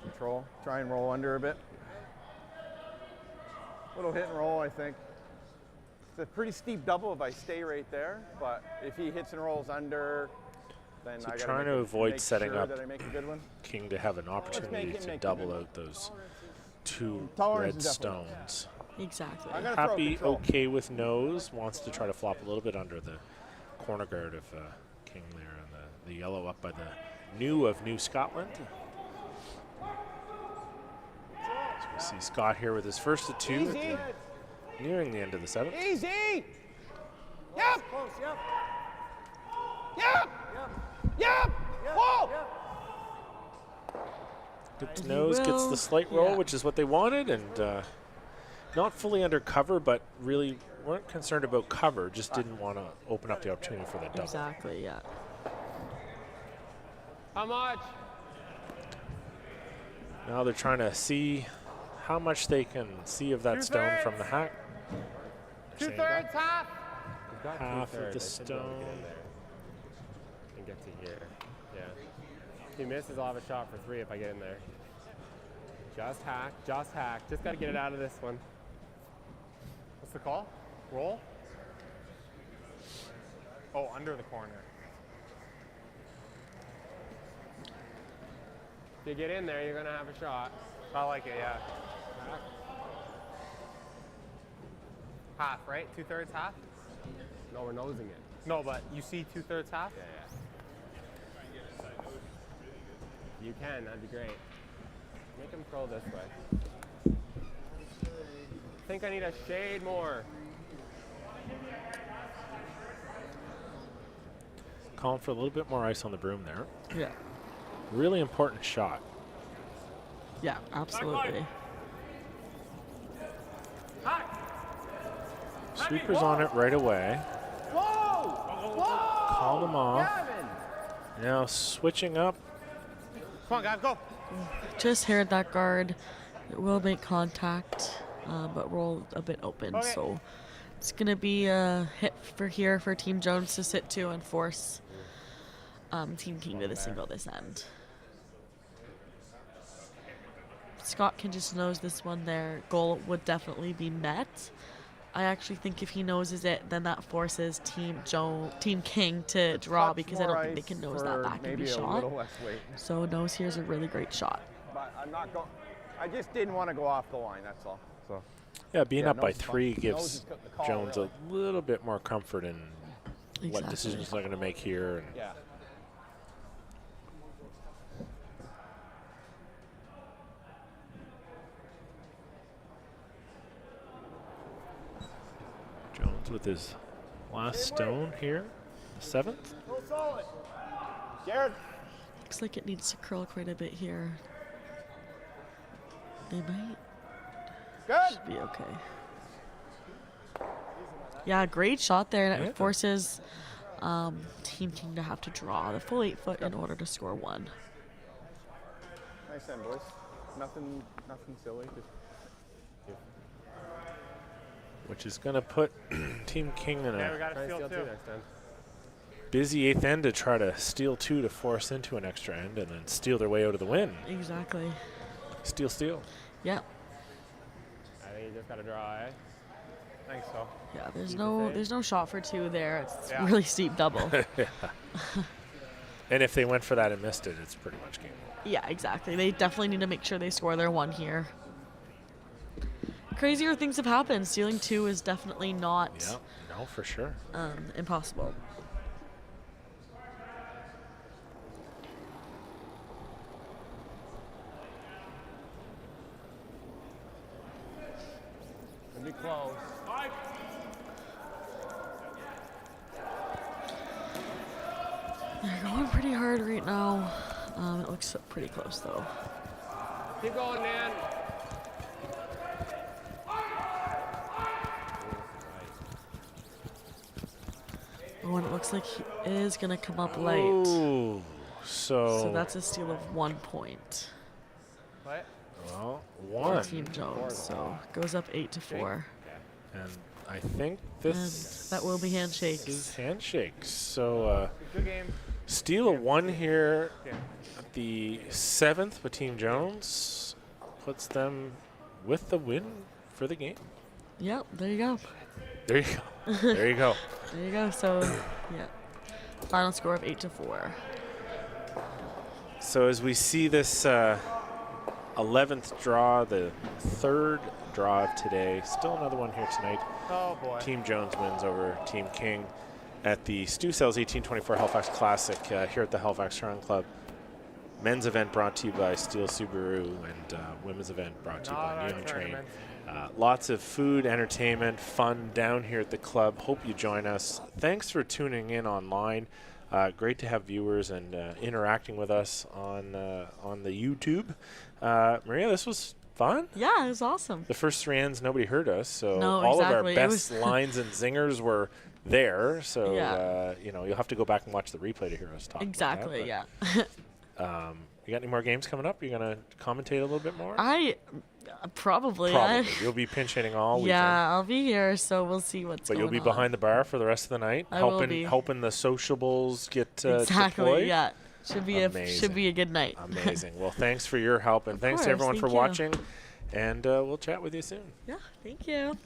Control, try and roll under a bit. Little hit and roll, I think. It's a pretty steep double if I stay right there, but if he hits and rolls under, then So I gotta trying to avoid setting sure up that I make a good one. king to have an opportunity to double out those two Tolerance red is definitely stones. Exactly. I'm gonna throw Happy, control. okay with nose, wants to try to flop a little bit under the corner guard of king there, and the yellow up by the new of New Scotland. So we see Scott here with his first of two, nearing the end of the seventh. Easy. Yep. Close, yep. Yep. Yep. Whoa. Gets He nose, gets will, the slight roll, yeah. which is what they wanted, and not fully under cover, but really weren't concerned about cover, just didn't want to open up the opportunity for that double. Exactly, yeah. How much? Now they're trying to see how much they can see of that stone from the hack. 2/3, half. Half of the stone. And get to here. Yeah. If he misses, I'll have a shot for 3 if I get in there. Just hack, just hack. Just got to get it out of this one. What's the call? Roll? Oh, under the corner. If you get in there, you're going to have a shot. I like it, yeah. Half, right? 2/3 half? No, we're nosing it. No, but you see 2/3 half? Yeah. You can, that'd be great. Make him throw this way. I think I need a shade more. Calling for a little bit more ice on the broom there. Yeah. Really important shot. Yeah, absolutely. Sweeper's on it right away. Whoa! Called him off. Gavin! Now switching up. Come on, guys, go. Just heard that guard. It will make contact, but roll a bit open. Okay. So it's going to be a hit for here for Team Jones to sit to and force Team King to the single this end. Scott can just nose this one there. Goal would definitely be met. I actually think if he noses it, then that forces Team King to draw because I don't think they can nose that back and be shot. So nose here is a really great shot. But I'm not going. I just didn't want to go off the line. That's all. So. Yeah, being up by nose is 3 fine. Nose gives is the call, Jones really. a little bit more comfort in what Exactly. decisions they're going to make here. And Yeah. Jones with his last stone here, the 7th. Go solid. Jared. Looks like it needs to curl quite a bit here. They might. Good. Should be okay. Yeah, great shot there, and it forces Team King to have to draw the full 8 foot in order to score 1. Nice end, boys. Nothing silly. Just Which is going to put Team King in Yeah, we a got to Try and steal steal 2 two. next time. busy 8th end to try to steal 2 to force into an extra end and then steal their way out of the win. Exactly. Steal, steal. Yeah. I think you just got to draw, eh? I think so. Yeah, there's Keep no it safe. there's no shot for 2 there. It's Yeah. really steep double. And if they went for that and missed it, it's pretty much game over. Yeah, exactly. They definitely need to make sure they score their 1 here. Crazier things have happened. Stealing 2 is definitely not Yeah, no, for sure. impossible. close. They're going pretty hard right now. It looks pretty close though. Keep going, Nan. Oh, and it looks like he is gonna come up late. Ooh, So that's a steal of 1 point. What? well, For one. Team Jones. So goes up 8-4. And I think And this that will be is handshakes. handshakes. So Good game. STEELE won here at the 7th, but Team Jones puts them with the win for the game. Yep, there you go. There you go. There you go. There you go. So, yeah. Final score of 8-4. So as we see this 11th draw, the 3rd draw of today, still another one here tonight. Oh boy. Team Jones wins over Team King at the Stu Cells 1824 Halifax Classic here at the Halifax Run Club. Men's event brought to you by STEELE Subaru, and women's event brought to you by Neon Train. Lots of food, entertainment, fun down here at the club. Hope you join us. Thanks for tuning in online. Great to have viewers and interacting with us on the YouTube. Maria, this was fun. Yeah, it was awesome. The first 3 ends, nobody heard us, so No, all exactly. of our best lines and zingers were there. So Yeah. you know, you'll have to go back and watch the replay to hear us talk. Exactly, about yeah. that. You got any more games coming up? You gonna commentate a little bit more? Probably. Probably. You'll be pinch hitting all weekend. Yeah, I'll be here, so we'll see what's But going you'll be on. behind the bar for the rest of the night, I will helping be. helping the sociables get Exactly, deployed. yeah. Should be Amazing. a good night. Amazing. Well, thanks for your help, and thanks to course, everyone for thank you. watching. And we'll chat with you soon. Yeah, thank you.